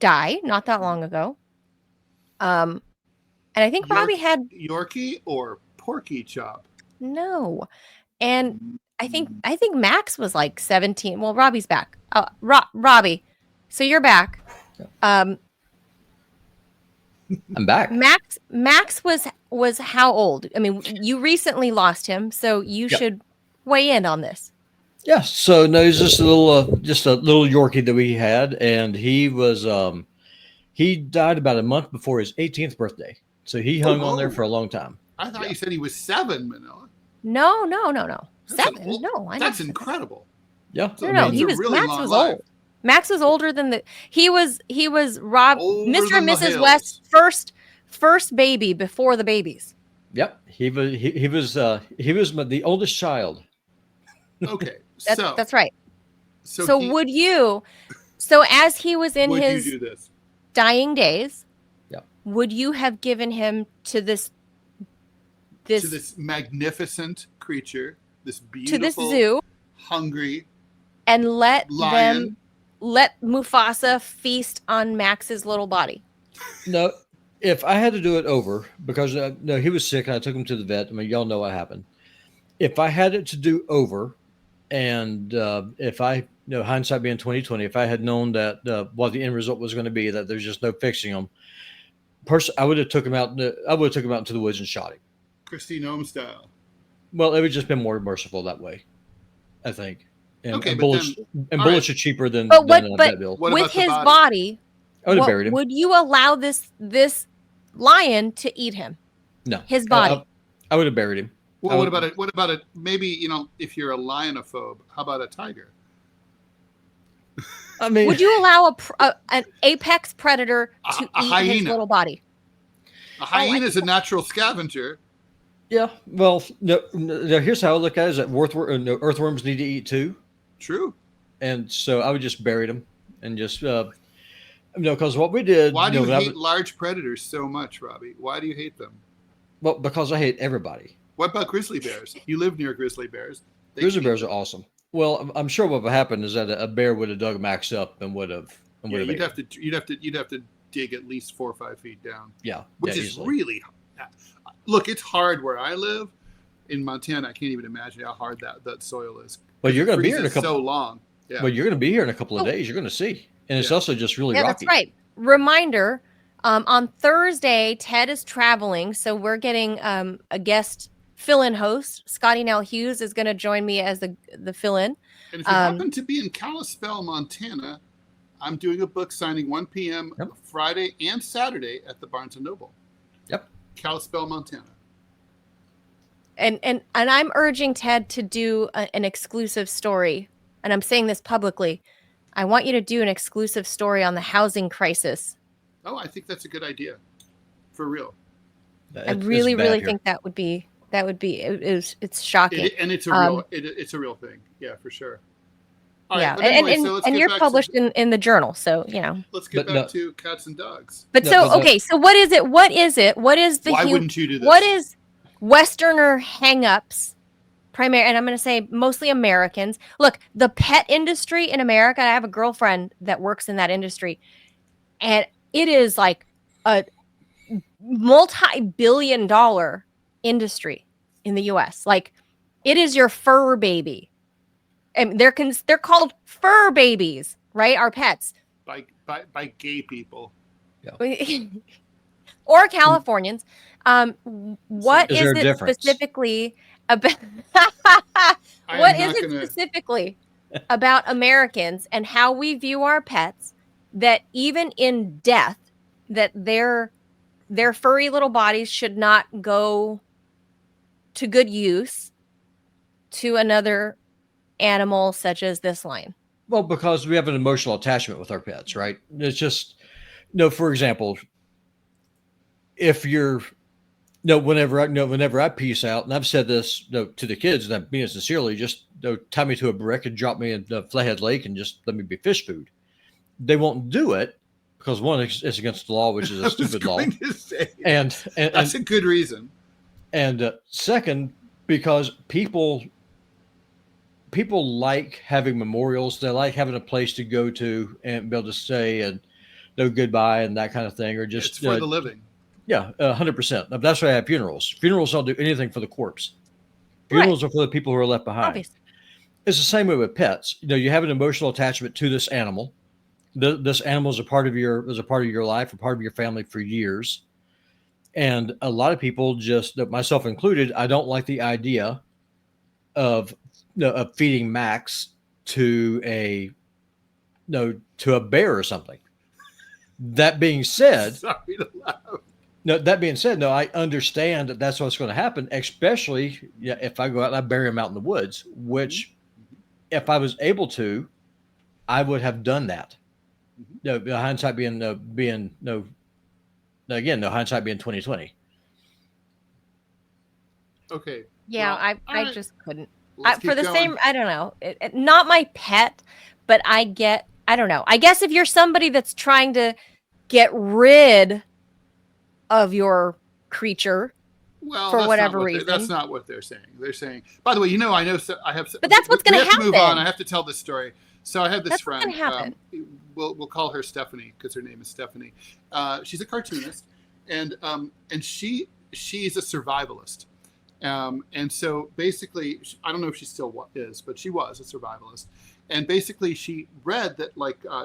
die, not that long ago. And I think Robbie had Yorkie or Porky Chop. No. And I think Max was like 17. Well, Robbie's back. Robbie, so you're back. I'm back. Max was how old? I mean, you recently lost him, so you should weigh in on this. Yeah. So no, he's just a little Yorkie that we had, and he was he died about a month before his 18th birthday. So he hung on there for a long time. I thought you said he was 7, Manila. No. 7? That's incredible. Yeah. No, Max was old. Max was older than he was Rob, Mr. and Mrs. West's first baby before the babies. Yep. He was the oldest child. Okay. That's right. So as he was in his dying days, would you have given him to this magnificent creature, this beautiful, to this zoo, hungry, and let lion. Let Mufasa feast on Max's little body? No, if I had to do it over, because he was sick and I took him to the vet. I mean, y'all know what happened. If I had it to do over, and if I, hindsight being 2020, if I had known that what the end result was going to be, that there's just no fixing him, I would have took him out. I would have took him out into the woods and shot him. Christine Ohm style. Well, it would just been more merciful that way, I think. And, okay, and bullets are cheaper than a vet bill. With his body, I would have buried him. Would you allow this lion to eat him? No, his body. I would have buried him. Well, what about it? What about it? Maybe if you're a lionophobe, how about a tiger? I mean, would you allow an apex predator to eat his little body? A hyena is a natural scavenger. Yeah. Well, no. Here's how I look at it: is that earthworms need to eat too. True. And so I would just bury them and just because what we did. Why do you hate large predators so much, Robbie? Why do you hate them? Well, because I hate everybody. What about grizzly bears? You live near grizzly bears. Grizzly bears are awesome. Well, I'm sure what would happen is that a bear would have dug Max up and would have. You'd have to dig at least 4 or 5 feet down. Yeah, which is really. Look, it's hard where I live in Montana. I can't even imagine how hard that soil is. But you're going to be here in a couple. So long. Yeah. Well, you're going to be here in a couple of days. You're going to see, and it's also just really rocky. That's right. Reminder: on Thursday, Ted is traveling, so we're getting a guest fill-in host. Scotty Nell Hughes is going to join me as the fill-in. And if you happen to be in Kalispell, Montana, I'm doing a book signing 1 p.m. Friday and Saturday at the Barnes & Noble. Yep. Kalispell, Montana. And I'm urging Ted to do an exclusive story, and I'm saying this publicly, I want you to do an exclusive story on the housing crisis. Oh, I think that's a good idea. For real. I really think that would be it's shocking. And it's a real it's a real thing. Yeah, for sure. All yeah, right, but anyway, and you're published in the journal, so Let's get back to cats and dogs. But so what is it? What is it? What is the? Why wouldn't you do this? What is Westerner hangups? Primary, and I'm going to say mostly Americans. Look, the pet industry in America. I have a girlfriend that works in that industry, and it is like a multi-billion-dollar industry in the U.S. Like, it is your fur baby. And they're called fur babies, right? Our pets. By gay people. Yeah. Or Californians. What is it specifically about specifically about Americans and how we view our pets, that even in death, that their furry little bodies should not go to good use to another animal such as this lion? Well, because we have an emotional attachment with our pets, right? It's just, for example, if you're, whenever I peace out, and I've said this to the kids, and I'm being sincerely, just tie me to a brick and drop me in the Flathead Lake and just let me be fish food. They won't do it because, one, it's against the law, which is a stupid law. And that's a good reason. And second, because people like having memorials. They like having a place to go to and be able to say and goodbye and that kind of thing, or just it's for the living. Yeah, 100%. That's why I have funerals. Funerals don't do anything for the corpse. Funerals are for the people who are left behind. Obviously. It's the same way with pets. You have an emotional attachment to this animal. This animal is a part of your life, a part of your family for years. And a lot of people, just myself included, I don't like the idea of feeding Max to a bear or something. That being said, sorry to laugh. That being said, I understand that that's what's going to happen, especially if I go out and I bury him out in the woods, which if I was able to, I would have done that. Hindsight being hindsight being 2020. Okay. Yeah, well, I just couldn't. For the going. Same, I don't know. Not my pet, but I don't know. I guess if you're somebody that's trying to get rid of your creature, for whatever reason. That's not what they're saying. They're saying, by the way, I know I have. But that's what's going to happen. Move on. I have to tell this story. So I have this friend. What's going to happen. We'll call her Stephanie because her name is Stephanie. She's a cartoonist, and she's a survivalist. And so basically, I don't know if she still is, but she was a survivalist. And basically, she read that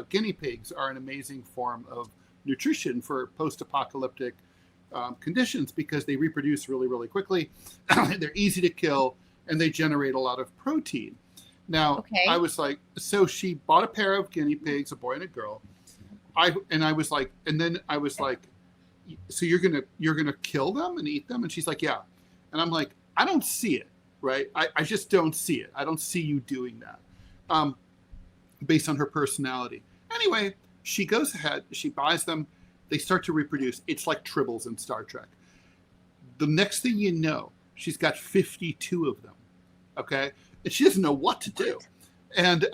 guinea pigs are an amazing form of nutrition for post-apocalyptic conditions because they reproduce really, really quickly. They're easy to kill, and they generate a lot of protein. Now, I was like, so she bought a pair of guinea pigs, a boy and a girl. I was like, so you're gonna kill them and eat them? And she's like, yeah. And I'm like, I don't see it, right? I just don't see it. I don't see you doing that, based on her personality. Anyway, she goes ahead, she buys them, they start to reproduce. It's like tribbles in Star Trek. The next thing you know, she's got 52 of them, okay? And she doesn't know what to do. And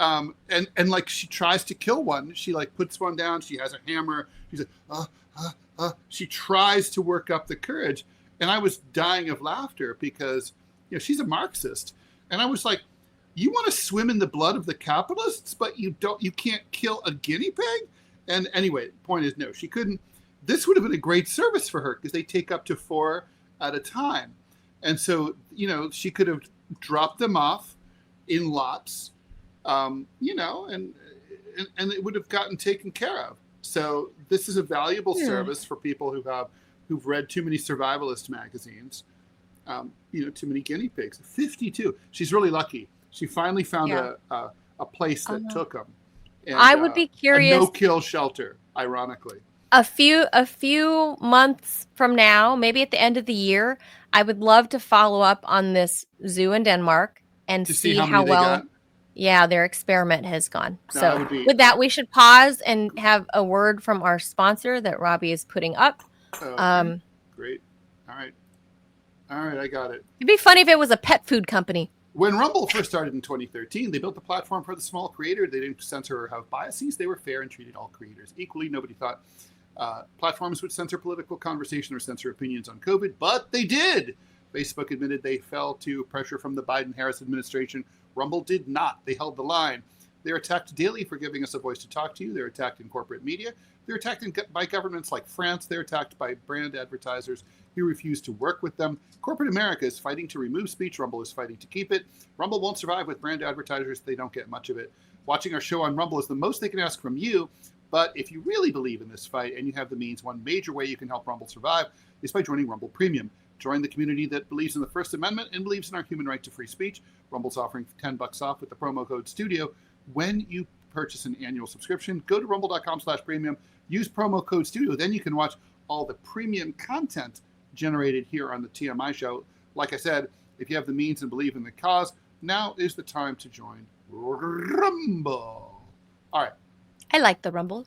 she tries to kill one. She puts one down, she has a hammer, she's like, she tries to work up the courage. And I was dying of laughter because, she's a Marxist. And I was like, you want to swim in the blood of the capitalists, but you can't kill a guinea pig? And anyway, the point is, no, she couldn't. This would have been a great service for her because they take up to 4 at a time. And so, she could have dropped them off in lots, and it would have gotten taken care of. So this is a valuable service for people who've read too many survivalist magazines, too many guinea pigs. 52. She's really lucky. She finally found a place that took them. And, I would be curious. A no-kill shelter, ironically. A few months from now, maybe at the end of the year, I would love to follow up on this zoo in Denmark and see how well. Yeah, their experiment has gone. No, So it would be- with that, we should pause and have a word from our sponsor that Robbie is putting up. Okay. Great. All right, I got it. It'd be funny if it was a pet food company. When Rumble first started in 2013, they built a platform for the small creator. They didn't censor or have biases. They were fair and treated all creators equally. Nobody thought platforms would censor political conversation or censor opinions on COVID, but they did. Facebook admitted they fell to pressure from the Biden-Harris administration. Rumble did not. They held the line. They're attacked daily for giving us a voice to talk to you. They're attacked in corporate media. They're attacked by governments like France. They're attacked by brand advertisers who refuse to work with them. Corporate America is fighting to remove speech. Rumble is fighting to keep it. Rumble won't survive with brand advertisers. They don't get much of it. Watching our show on Rumble is the most they can ask from you. But if you really believe in this fight and you have the means, one major way you can help Rumble survive is by joining Rumble Premium. Join the community that believes in the First Amendment and believes in our human right to free speech. Rumble's offering $10 off with the promo code STUDIO when you purchase an annual subscription. Go to rumble.com/premium. Use promo code STUDIO. Then you can watch all the premium content generated here on the TMI Show. Like I said, if you have the means and believe in the cause, now is the time to join Rumble. All right. I like the Rumble.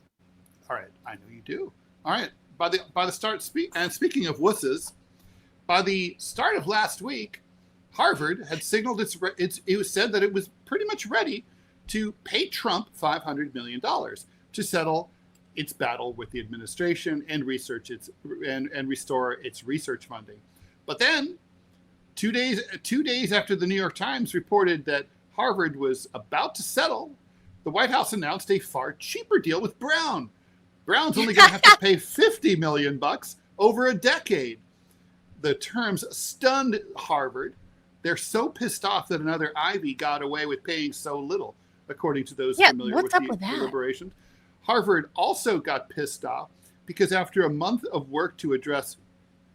All right. I know you do. All right. By the start, speaking of wusses, by the start of last week, Harvard had signaled it was said that it was pretty much ready to pay Trump $500 million to settle its battle with the administration and and restore its research funding. But then, 2 days after the New York Times reported that Harvard was about to settle, the White House announced a far cheaper deal with Brown. Brown's only going to have to pay $50 million over a decade. The terms stunned Harvard. They're so pissed off that another Ivy got away with paying so little, according to those familiar with the deliberations. Harvard also got pissed off because after a month of work to address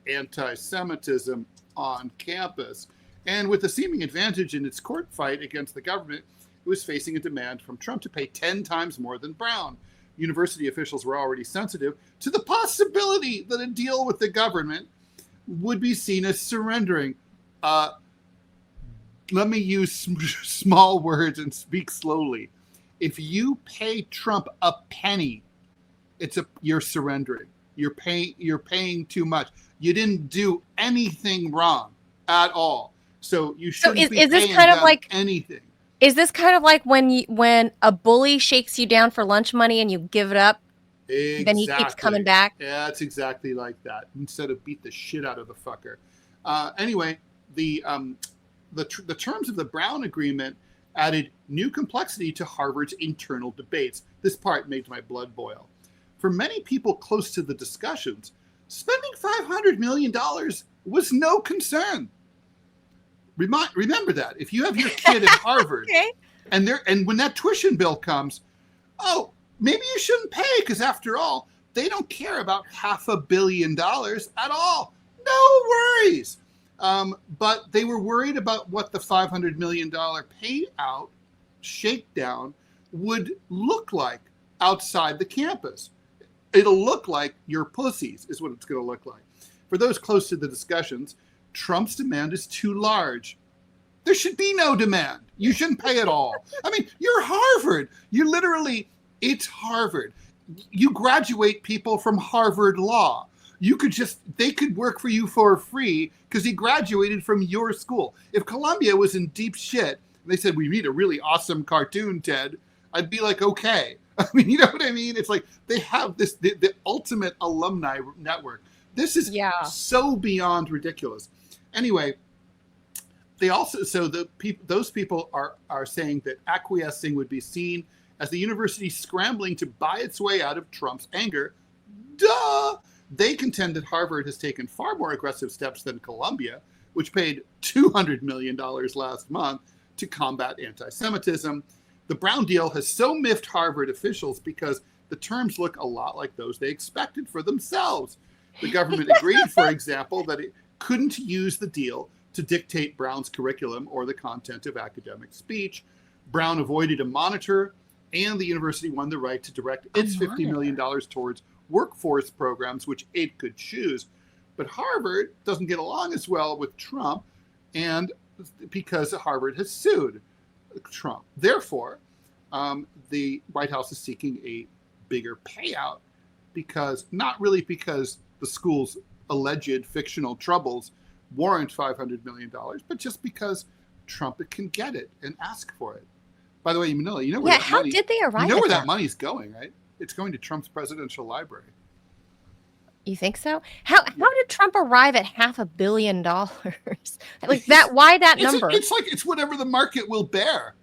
anti-Semitism on campus, and with a seeming advantage in its court fight against the government, it was facing a demand from Trump to pay 10 times more than Brown. University officials were already sensitive to the possibility that a deal with the government would be seen as surrendering. Let me use small words and speak slowly. If you pay Trump a penny, you're surrendering. You're paying too much. You didn't do anything wrong at all. So you shouldn't be paying them anything. Is this kind of like when a bully shakes you down for lunch money and you give it up? Exactly. Then he keeps coming back? Yeah, it's exactly like that. Instead of beat the shit out of the fucker. Anyway, the terms of the Brown Agreement added new complexity to Harvard's internal debates. This part made my blood boil. For many people close to the discussions, spending $500 million was no concern. Remember that. If you have your kid at Harvard, Okay. and when that tuition bill comes, maybe you shouldn't pay, because after all, they don't care about $500 million at all. No worries. But they were worried about what the $500 million payout shakedown would look like outside the campus. It'll look like your pussies is what it's going to look like. For those close to the discussions, Trump's demand is too large. There should be no demand. You shouldn't pay at all. I mean, you're Harvard. It's Harvard. You graduate people from Harvard Law. They could work for you for free because he graduated from your school. If Columbia was in deep shit, and they said, we need a really awesome cartoon, Ted, I'd be like, okay. I mean, you know what I mean? It's like they have the ultimate alumni network. This is so beyond ridiculous. Anyway, they also, those people are saying that acquiescing would be seen as the university scrambling to buy its way out of Trump's anger. Duh! They contend that Harvard has taken far more aggressive steps than Columbia, which paid $200 million last month to combat anti-Semitism. The Brown deal has so miffed Harvard officials because the terms look a lot like those they expected for themselves. The government agreed, for example, that it couldn't use the deal to dictate Brown's curriculum or the content of academic speech. Brown avoided a monitor, and the university won the right to direct its $50 million towards workforce programs, which it could choose. But Harvard doesn't get along as well with Trump, and because Harvard has sued. Trump. Therefore, the White House is seeking a bigger payout not because the school's alleged fictional troubles warrant $500 million, but just because Trump can get it and ask for it. By the way, Manila, you know where how did they arrive? You know at where that money's going, right? It's going to Trump's presidential library. You think so? How did Trump arrive at $500 million? Like that? Why that number? It's whatever the market will bear.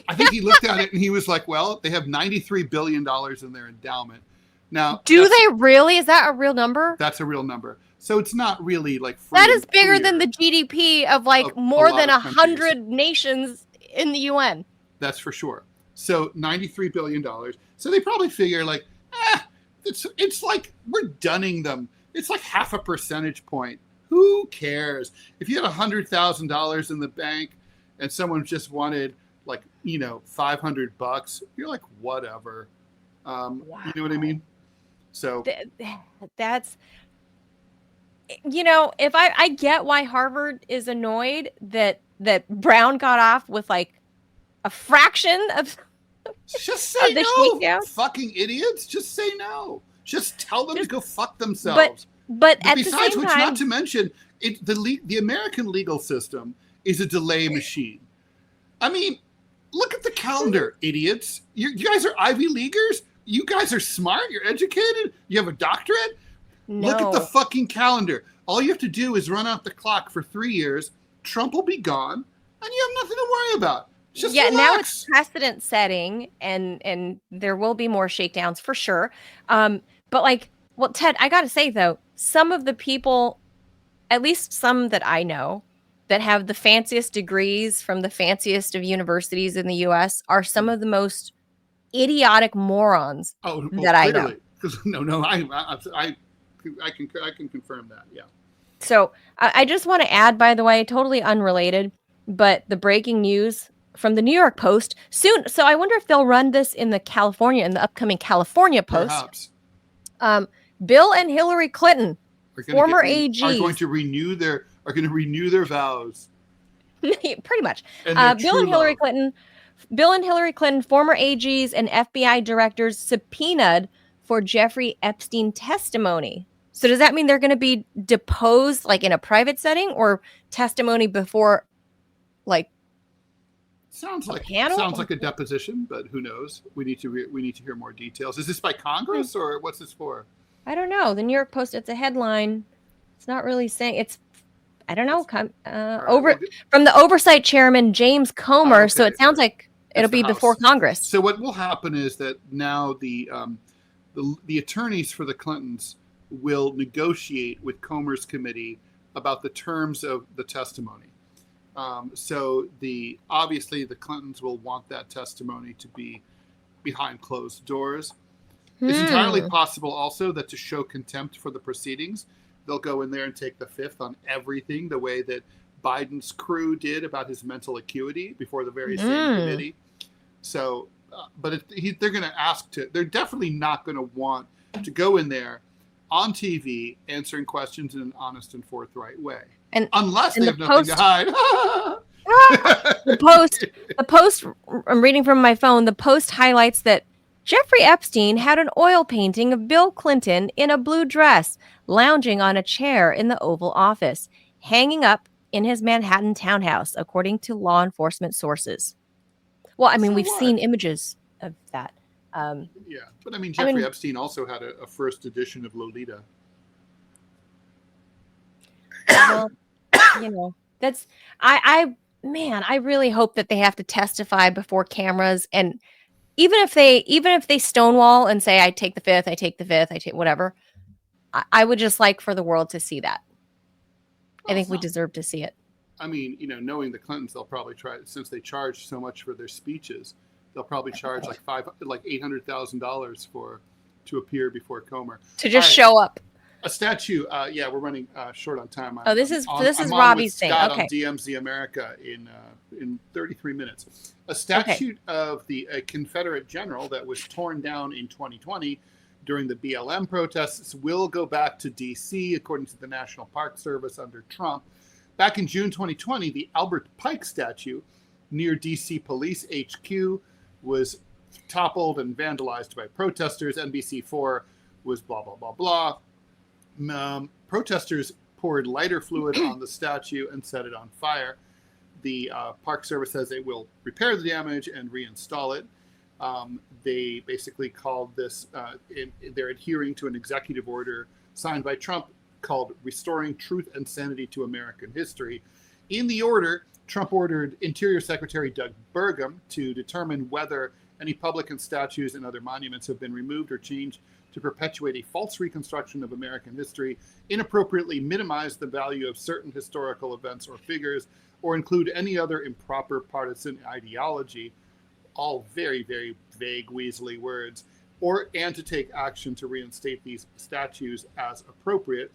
I think he looked at it and he was like, well, they have $93 billion in their endowment. Now, do they really? Is that a real number? That's a real number. So it's not really like free that is bigger than the GDP of more than 100 nations in the UN. That's for sure. So $93 billion. So they probably figure like, it's like we're dunning them. It's like half a percentage point. Who cares? If you had $100,000 in the bank and someone just wanted $500, you're like, whatever. Wow. You know what I mean? So that's, if I get why Harvard is annoyed that Brown got off with like a fraction of just say the no, shakedown. Fucking idiots. Just say no. Just tell them to go fuck themselves. But at besides the same which, time, not to mention, the American legal system is a delay machine. I mean, look at the calendar, idiots. You guys are Ivy Leaguers. You guys are smart. You're educated. You have a doctorate. No. Look at the fucking calendar. All you have to do is run out the clock for 3 years. Trump will be gone, and you have nothing to worry about. Just relax. Now it's precedent setting, and there will be more shakedowns for sure. But Ted, I got to say though, some of the people, at least some that I know, that have the fanciest degrees from the fanciest of universities in the U.S. are some of the most idiotic morons that I know. No, I can confirm that. Yeah. So I just want to add, by the way, totally unrelated, but the breaking news from the New York Post soon. So I wonder if they'll run this in the upcoming California Post. Perhaps. Bill and Hillary Clinton, former AGs, are going to renew their vows. Pretty much. Bill and Hillary Clinton, former AGs and FBI directors subpoenaed for Jeffrey Epstein testimony. So does that mean they're going to be deposed like in a private setting or testimony before Sounds like a deposition, but who knows? We need to hear more details. Is this by Congress or what's this for? I don't know. The New York Post, it's a headline. It's not really saying it's. I don't know. From the oversight chairman James Comer. Okay, so it sounds like it'll be before Congress. So what will happen is that now the attorneys for the Clintons will negotiate with Comer's committee about the terms of the testimony. So obviously the Clintons will want that testimony to be behind closed doors. It's entirely possible also that to show contempt for the proceedings, they'll go in there and take the fifth on everything, the way that Biden's crew did about his mental acuity before the very same committee. So, but they're going to they're definitely not going to want to go in there on TV answering questions in an honest and forthright way. Unless they have nothing to hide. The Post, I'm reading from my phone, the Post highlights that Jeffrey Epstein had an oil painting of Bill Clinton in a blue dress, lounging on a chair in the Oval Office, hanging up in his Manhattan townhouse, according to law enforcement sources. Well, I mean, we've seen images of that. Yeah, but I mean, Jeffrey Epstein also had a first edition of Lolita. Well, that's I really hope that they have to testify before cameras, and even if they stonewall and say I take the fifth, I take whatever, I would just like for the world to see that. I think we deserve to see it. I mean, knowing the Clintons, they'll probably try, since they charge so much for their speeches, they'll probably charge like $800,000 to appear before Comer to just show up. A statue. Yeah, we're running short on time. This is Robbie's thing. Scott okay. On DMZ America in 33 minutes. A statue of a Confederate general that was torn down in 2020 during the BLM protests will go back to D.C. according to the National Park Service under Trump. Back in June 2020, the Albert Pike statue near DC Police HQ was toppled and vandalized by protesters. NBC4 was blah, blah, blah, blah. Protesters poured lighter fluid on the statue and set it on fire. The Park Service says they will repair the damage and reinstall it. They basically called this, they're adhering to an executive order signed by Trump called Restoring Truth and Sanity to American History. In the order, Trump ordered Interior Secretary Doug Burgum to determine whether any public statues and other monuments have been removed or changed to perpetuate a false reconstruction of American history, inappropriately minimize the value of certain historical events or figures, or include any other improper partisan ideology. All very, very vague, weaselly words, and to take action to reinstate these statues as appropriate.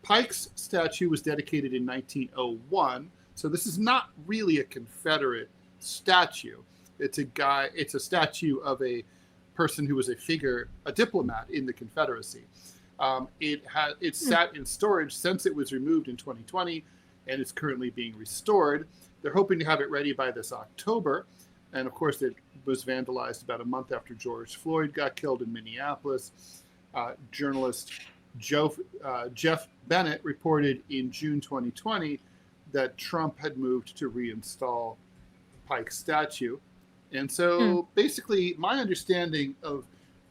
Pike's statue was dedicated in 1901, so this is not really a Confederate statue. It's a statue of a person who was a diplomat in the Confederacy. It sat in storage since it was removed in 2020, and it's currently being restored. They're hoping to have it ready by this October. And of course, it was vandalized about a month after George Floyd got killed in Minneapolis. Journalist Jeff Bennett reported in June 2020 that Trump had moved to reinstall Pike's statue. And so basically, my understanding of,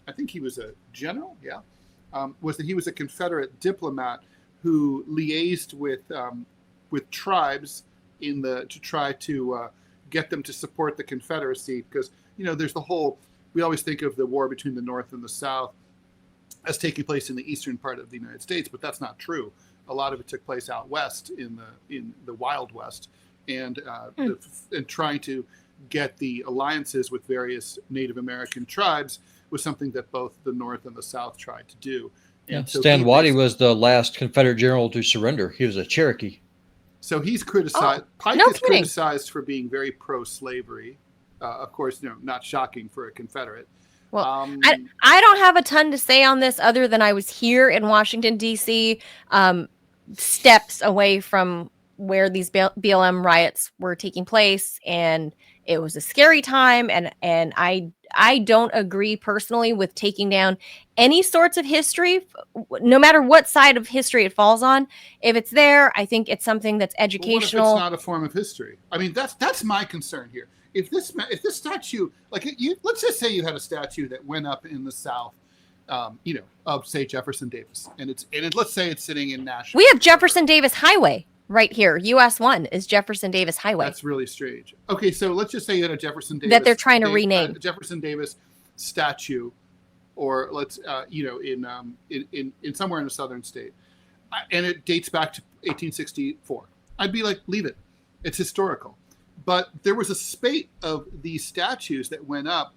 I think he was a general, was that he was a Confederate diplomat who liaised with tribes to try to get them to support the Confederacy, because there's we always think of the war between the North and the South as taking place in the eastern part of the United States, but that's not true. A lot of it took place out west in the Wild West, and trying to get the alliances with various Native American tribes was something that both the North and the South tried to do. And so Stan Waddy was the last Confederate general to surrender. He was a Cherokee. So he's criticized. Pike is criticized for being very pro-slavery. Of course, not shocking for a Confederate. Well, I don't have a ton to say on this other than I was here in Washington, D.C., steps away from where these BLM riots were taking place, and it was a scary time, and I don't agree personally with taking down any sorts of history, no matter what side of history it falls on. If it's there, I think it's something that's educational. Well, what if it's not a form of history? I mean, that's my concern here. If this statue, let's just say you had a statue that went up in the South, of say Jefferson Davis, and let's say it's sitting in Nashville. We have Jefferson Davis Highway right here. US 1 is Jefferson Davis Highway. That's really strange. Okay, so let's just say you had a Jefferson Davis that they're trying to rename a Jefferson Davis statue, or let's in somewhere in a southern state, and it dates back to 1864. I'd be like, leave it. It's historical. But there was a spate of these statues that went up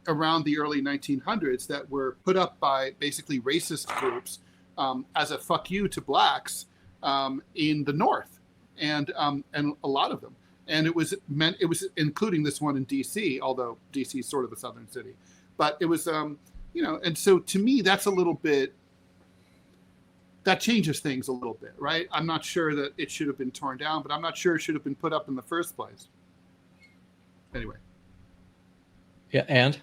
around the early 1900s that were put up by basically racist groups as a fuck you to blacks in the North, and a lot of them. And it was including this one in D.C., although D.C. is sort of a southern city. But it was, and so to me, that's a little bit, that changes things a little bit, right? I'm not sure that it should have been torn down, but I'm not sure it should have been put up in the first place. Anyway. Yeah, and?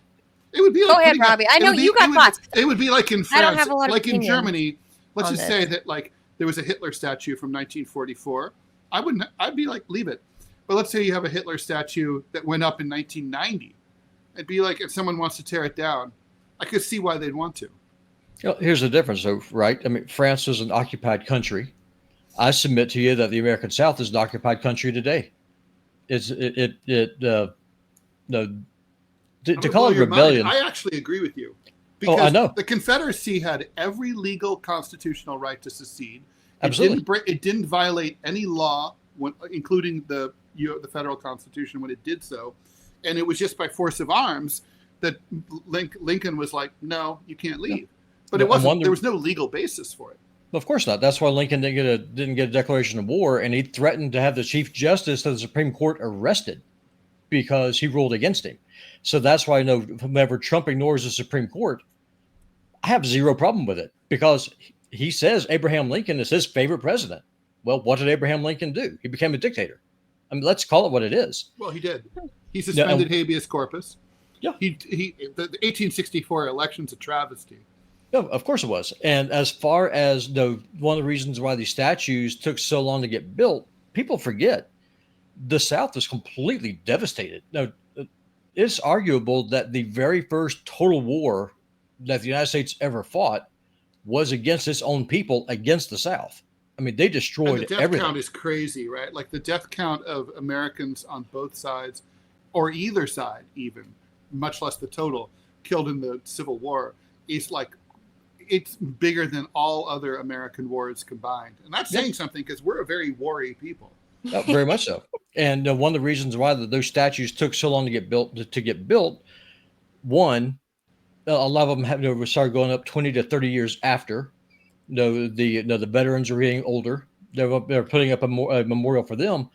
It would be like, go ahead, Robbie. I know you got thoughts. It would be like in France, I don't have a lot of like in opinion Germany. Let's just say that there was a Hitler statue from 1944. I'd be like, leave it. But let's say you have a Hitler statue that went up in 1990. It'd be like, if someone wants to tear it down, I could see why they'd want to. Here's the difference, though, right? I mean, France is an occupied country. I submit to you that the American South is an occupied country today. To call it rebellion. I actually agree with you. Because I know. The Confederacy had every legal constitutional right to secede. Absolutely. It didn't violate any law, including the federal Constitution when it did so. And it was just by force of arms that Lincoln was like, no, you can't leave. But it wasn't. There was no legal basis for it. Of course not. That's why Lincoln didn't get a declaration of war, and he threatened to have the Chief Justice of the Supreme Court arrested because he ruled against him. So that's why whenever Trump ignores the Supreme Court, I have zero problem with it, because he says Abraham Lincoln is his favorite president. Well, what did Abraham Lincoln do? He became a dictator. I mean, let's call it what it is. Well, he did. He suspended habeas corpus. Yeah. The 1864 election's a travesty. No, of course it was. And as far as one of the reasons why these statues took so long to get built, people forget the South was completely devastated. Now, it's arguable that the very first total war that the United States ever fought was against its own people, against the South. I mean, they destroyed and the death everything. count is crazy, right? Like the death count of Americans on both sides, or either side even, much less the total, killed in the Civil War, is like, it's bigger than all other American wars combined. And that's saying something, because we're a very war-y people. Oh, very much so. And one of the reasons why those statues took so long to get built, one, a lot of them started going up 20 to 30 years after. The veterans are getting older. They're putting up a memorial for them.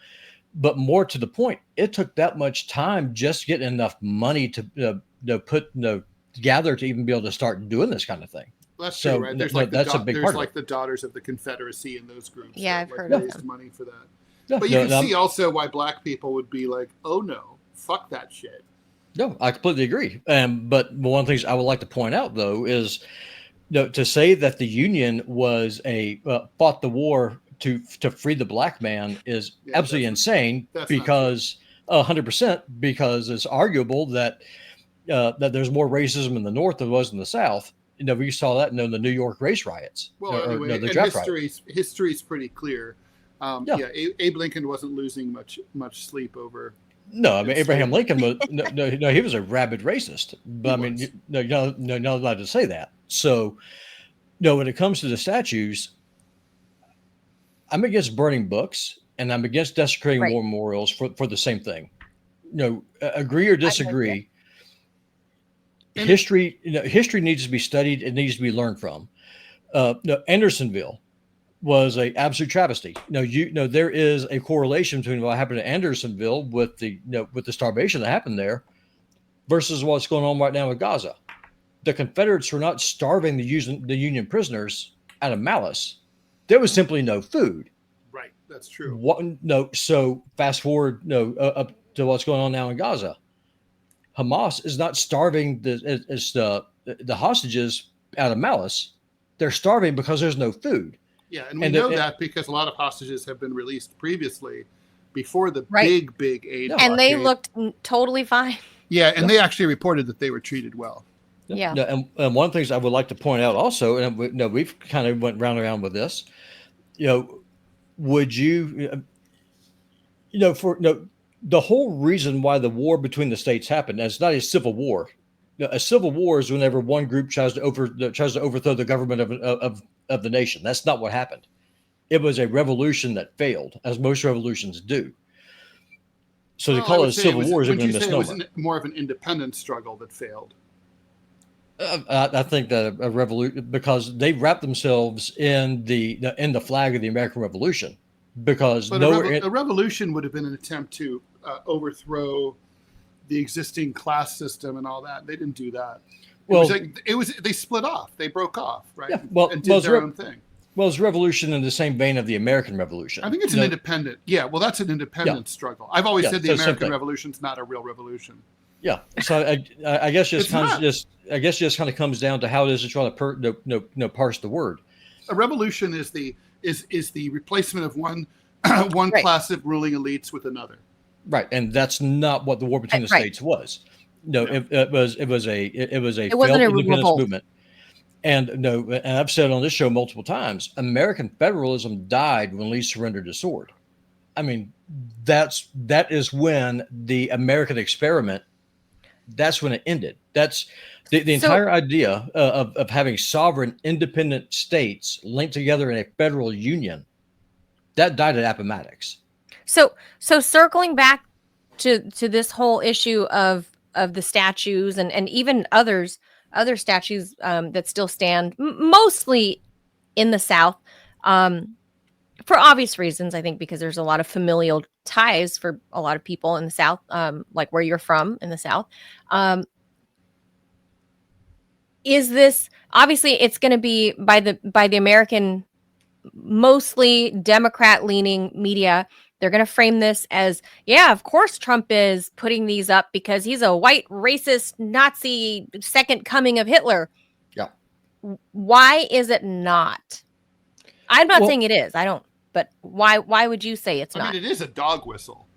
But more to the point, it took that much time just to get enough money to gather to even be able to start doing this kind of thing. Well, that's true, right? There's like the Daughters of the Confederacy in those groups. Yeah, I've heard of raised money for that. Yeah, but you can see also why black people would be like, oh no, fuck that shit. No, I completely agree. But one of the things I would like to point out, though, is to say that the Union was fought the war to free the black man is absolutely insane, because 100%, because it's arguable that there's more racism in the North than there was in the South. We saw that in the New York race riots. Well, anyway, history's pretty clear. Abe Lincoln wasn't losing much sleep over. No, I mean Abraham Lincoln was no, he was a rabid racist. But you're not allowed to say that. So, when it comes to the statues, I'm against burning books, and I'm against desecrating war memorials for the same thing. Agree or disagree. History needs to be studied. It needs to be learned from. Andersonville was an absolute travesty. There is a correlation between what happened to Andersonville with the starvation that happened there versus what's going on right now with Gaza. The Confederates were not starving the Union prisoners out of malice. There was simply no food. Right, that's true. So fast forward up to what's going on now in Gaza. Hamas is not starving the hostages out of malice. They're starving because there's no food. Yeah, and we know that because a lot of hostages have been released previously before the big aid. And they looked totally fine. Yeah, and they actually reported that they were treated well. Yeah. And one of the things I would like to point out also, and we've kind of went round and around with this, would you, the whole reason why the war between the states happened, and it's not a civil war. A civil war is whenever one group tries to overthrow the government of the nation. That's not what happened. It was a revolution that failed, as most revolutions do. So to call it a civil war is a misnomer. It was more of an independence struggle that failed. I think that a revolution, because they wrapped themselves in the flag of the American Revolution. But a revolution would have been an attempt to overthrow the existing class system and all that. They didn't do that. They split off. They broke off, right? Yeah, and did their own thing. Well, it's revolution in the same vein of the American Revolution. I think it's an independent. Yeah, well, that's an independent struggle. I've always said the American Revolution's not a real revolution. Yeah, so I guess just kind of comes down to how it is to try to parse the word. A revolution is the replacement of one class of ruling elites with another. Right, and that's not what the war between the states was. It was a failed independence movement. And I've said on this show multiple times, American federalism died when Lee surrendered his sword. I mean, that is when the American experiment. That's when it ended. That's the entire idea of having sovereign, independent states linked together in a federal union. That died at Appomattox. So circling back to this whole issue of the statues and even other statues that still stand mostly in the South, for obvious reasons, I think, because there's a lot of familial ties for a lot of people in the South, like where you're from in the South. Is this obviously it's going to be by the American, mostly Democrat leaning media? They're going to frame this as, yeah, of course Trump is putting these up because he's a white racist Nazi second coming of Hitler. Yeah. Why is it not? I'm not saying it is. I don't. But why would you say it's not? I mean, it is a dog whistle.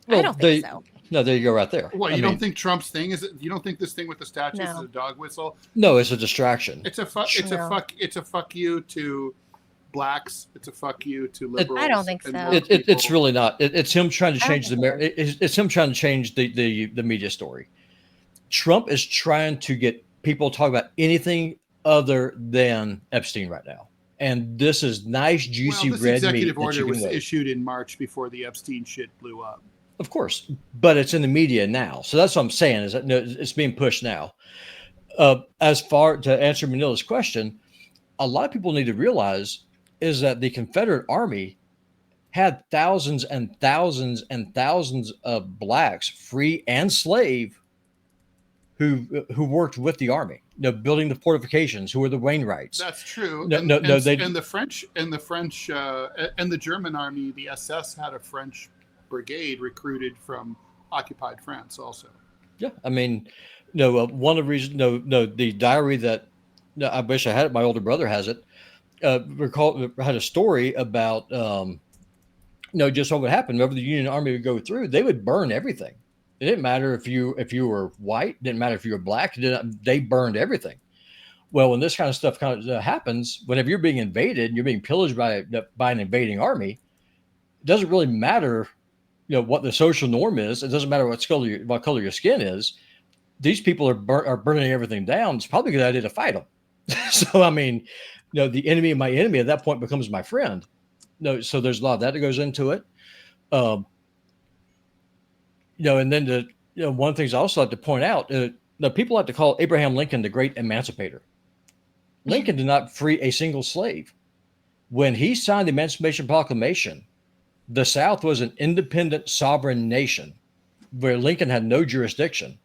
Well, I don't think so. No, there you go, right there. What, you don't think Trump's thing is? You don't think this thing with the statues is a dog whistle? No, it's a distraction. It's a fuck you to blacks. It's a fuck you to liberals. I don't think so. It's really not. It's him trying to change it's him trying to change the media story. Trump is trying to get people to talk about anything other than Epstein right now. And this is nice, juicy this red executive meat. order was issued in March before the Epstein shit blew up. Of course, but it's in the media now. So that's what I'm saying, is that no, it's being pushed now. As far to answer Manila's question, a lot of people need to realize is that the Confederate Army had thousands and thousands and thousands of blacks, free and slave, who worked with the army, building the fortifications, who were the Wainwrights. That's true. And the French and the German army, the SS had a French brigade recruited from occupied France also. Yeah, I mean, one of the reasons, the diary that I wish I had it, my older brother has it. Had a story about, just what would happen. Whenever the Union Army would go through, they would burn everything. It didn't matter if you were white, it didn't matter if you were black. They burned everything. Well, when this kind of stuff happens, whenever you're being invaded, you're being pillaged by an invading army. It doesn't really matter, what the social norm is. It doesn't matter what color your skin is. These people are burning everything down. It's probably a good idea to fight them. So I mean, the enemy of my enemy at that point becomes my friend. So there's a lot of that goes into it. And then one of the things I also like to point out, people like to call Abraham Lincoln the great emancipator. Lincoln did not free a single slave. When he signed the Emancipation Proclamation, the South was an independent sovereign nation where Lincoln had no jurisdiction.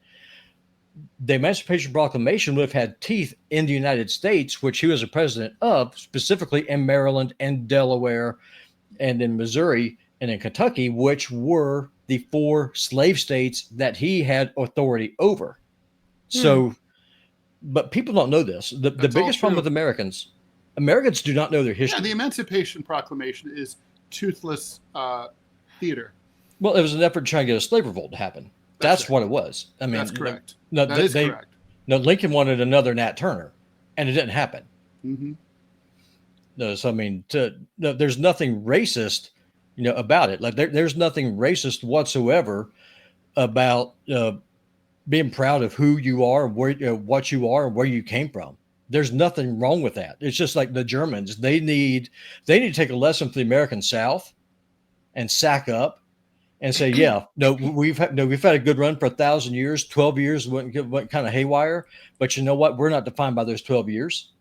The Emancipation Proclamation would have had teeth in the United States, which he was a president of, specifically in Maryland and Delaware and in Missouri and in Kentucky, which were the 4 slave states that he had authority over. So, but people don't know this. The biggest problem with Americans do not know their history. Yeah, the Emancipation Proclamation is toothless theater. Well, it was an effort to try and get a slave revolt to happen. That's what it was. I mean, that's correct. That is correct. No, Lincoln wanted another Nat Turner, and it didn't happen. Mm-hmm. No, so I mean, there's nothing racist, about it. Like there's nothing racist whatsoever about being proud of who you are, where what you are, and where you came from. There's nothing wrong with that. It's just like the Germans. They need to take a lesson from the American South and sack up and say, we've had a good run for 1,000 years. 12 years went kind of haywire, but you know what? We're not defined by those 12 years.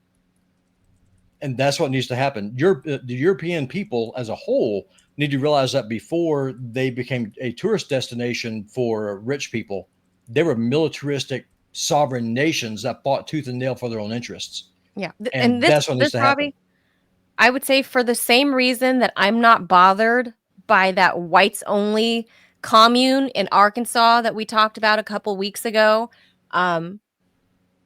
And that's what needs to happen. The European people as a whole need to realize that before they became a tourist destination for rich people, they were militaristic sovereign nations that fought tooth and nail for their own interests. Yeah. And that's what needs to happen. I would say for the same reason that I'm not bothered by that whites only commune in Arkansas that we talked about a couple weeks ago. I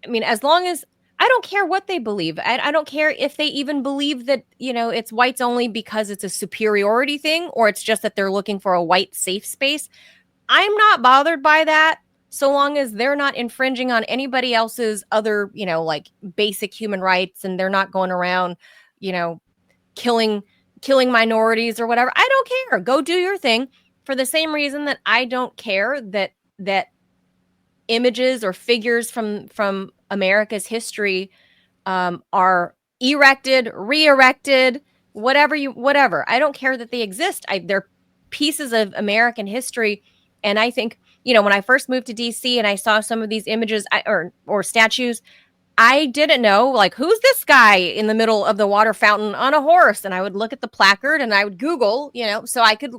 mean, as long as I don't care what they believe. I don't care if they even believe that, it's whites only because it's a superiority thing, or it's just that they're looking for a white safe space. I'm not bothered by that so long as they're not infringing on anybody else's other, like basic human rights, and they're not going around, killing minorities or whatever. I don't care. Go do your thing. For the same reason that I don't care that images or figures from America's history are erected, re-erected, whatever. I don't care that they exist. They're pieces of American history. And I think, when I first moved to DC and I saw some of these images or statues, I didn't know, like, who's this guy in the middle of the water fountain on a horse? And I would look at the placard and I would Google, so I could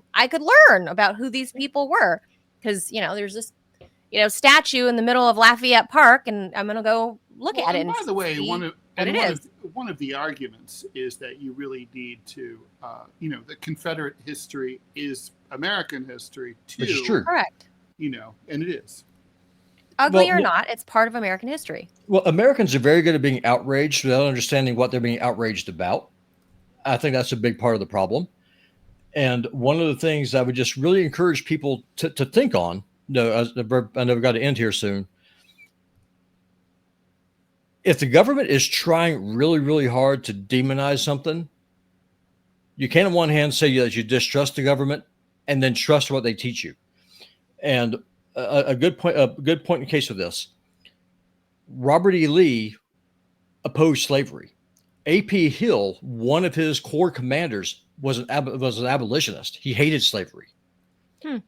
learn about who these people were. Because, there's this, statue in the middle of Lafayette Park, and I'm going to go look at it. And by the way, one one of the arguments is that you really need to, the Confederate history is American history too. Which is true. Correct. And it is. Ugly or not, it's part of American history. Well, Americans are very good at being outraged without understanding what they're being outraged about. I think that's a big part of the problem. And one of the things I would just really encourage people to think on, I know we've got to end here soon. If the government is trying really, really hard to demonize something, you can on one hand say that you distrust the government and then trust what they teach you. And a good point in case of this, Robert E. Lee opposed slavery. A.P. Hill, one of his core commanders, was an abolitionist. He hated slavery.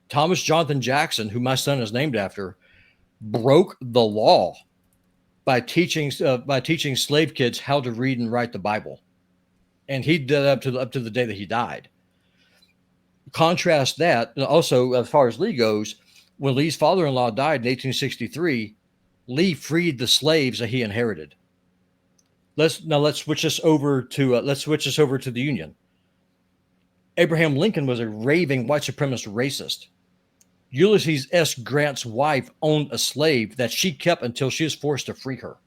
Thomas Jonathan Jackson, who my son is named after, broke the law by teaching slave kids how to read and write the Bible, and he did up to the day that he died. Contrast that also as far as Lee goes. When Lee's father-in-law died in 1863, Lee freed the slaves that he inherited. Let's switch this over to the Union. Abraham Lincoln was a raving white supremacist racist. Ulysses S. Grant's wife owned a slave that she kept until she was forced to free her.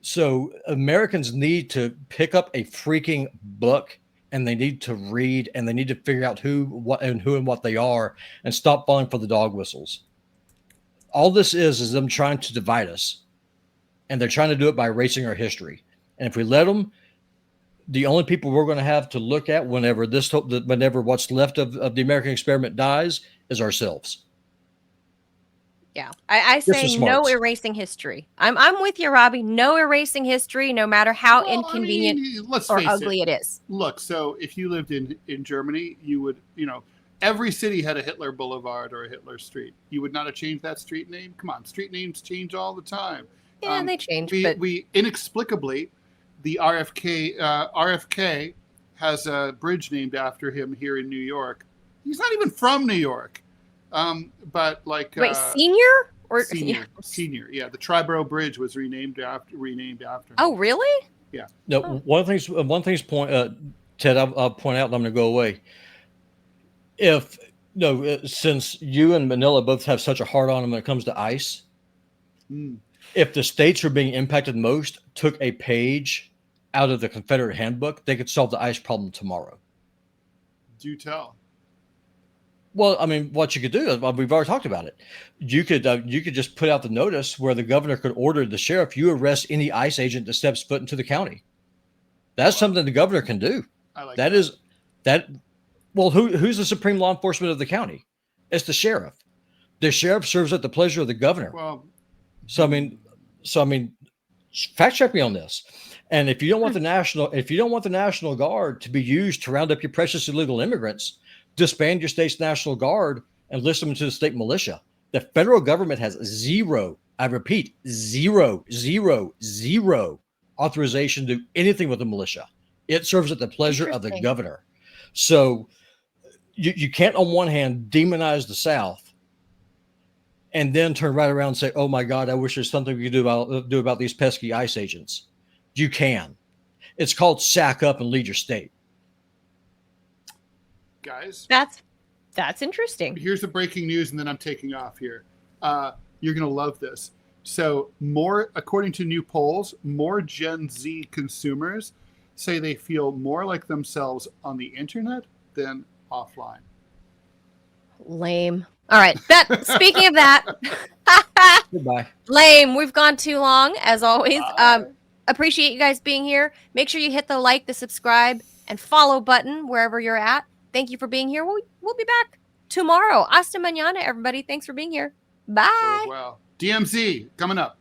So Americans need to pick up a freaking book, and they need to read, and they need to figure out who and what they are, and stop falling for the dog whistles. All this is them trying to divide us, and they're trying to do it by erasing our history. And if we let them, the only people we're going to have to look at whenever what's left of the American experiment dies is ourselves. Yeah, I say no erasing history. I'm with you, Robbie. No erasing history, no matter how inconvenient or ugly it is. Look, so if you lived in Germany, you would, every city had a Hitler Boulevard or a Hitler Street. You would not have changed that street name? Come on, street names change all the time. Yeah, they change. We inexplicably, the RFK has a bridge named after him here in New York. He's not even from New York. But like wait, senior or senior? Yeah, the Triborough Bridge was renamed after him. Oh, really? Yeah. No, one thing's Ted, I'll point out, and I'm going to go away. Since you and Manila both have such a hard on when it comes to ICE, if the states who are being impacted most took a page out of the Confederate handbook, they could solve the ICE problem tomorrow. Do tell. Well, I mean, what you could do, we've already talked about it. You could just put out the notice where the governor could order the sheriff, you arrest any ICE agent that steps foot into the county. That's something the governor can do. I like that. Well, who's the supreme law enforcement of the county? It's the sheriff. The sheriff serves at the pleasure of the governor. Well, so I mean, fact check me on this. And if you don't want the National Guard to be used to round up your precious illegal immigrants, disband your state's National Guard and list them to the state militia. The federal government has zero, I repeat, zero authorization to do anything with the militia. It serves at the pleasure of the governor. So you can't on one hand demonize the South and then turn right around and say, oh my God, I wish there's something we could do about these pesky ICE agents. You can. It's called sack up and lead your state. Guys, that's interesting. Here's the breaking news, and then I'm taking off here. You're gonna love this. So according to new polls, more Gen Z consumers say they feel more like themselves on the internet than offline. Lame. All right. Speaking of that, goodbye. Lame. We've gone too long, as always. Appreciate you guys being here. Make sure you hit the like, the subscribe, and follow button wherever you're at. Thank you for being here. We'll be back tomorrow. Hasta mañana, everybody. Thanks for being here. Bye. Well, DMZ coming up.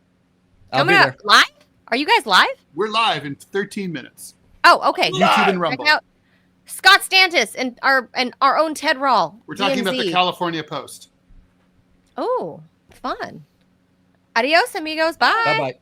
Coming up live? Are you guys live? We're live in 13 minutes. Oh, okay. YouTube and Rumble. Check out Scott Stantis and our own Ted Rall. We're talking about the California Post. Oh, fun. Adios, amigos. Bye. Bye-bye.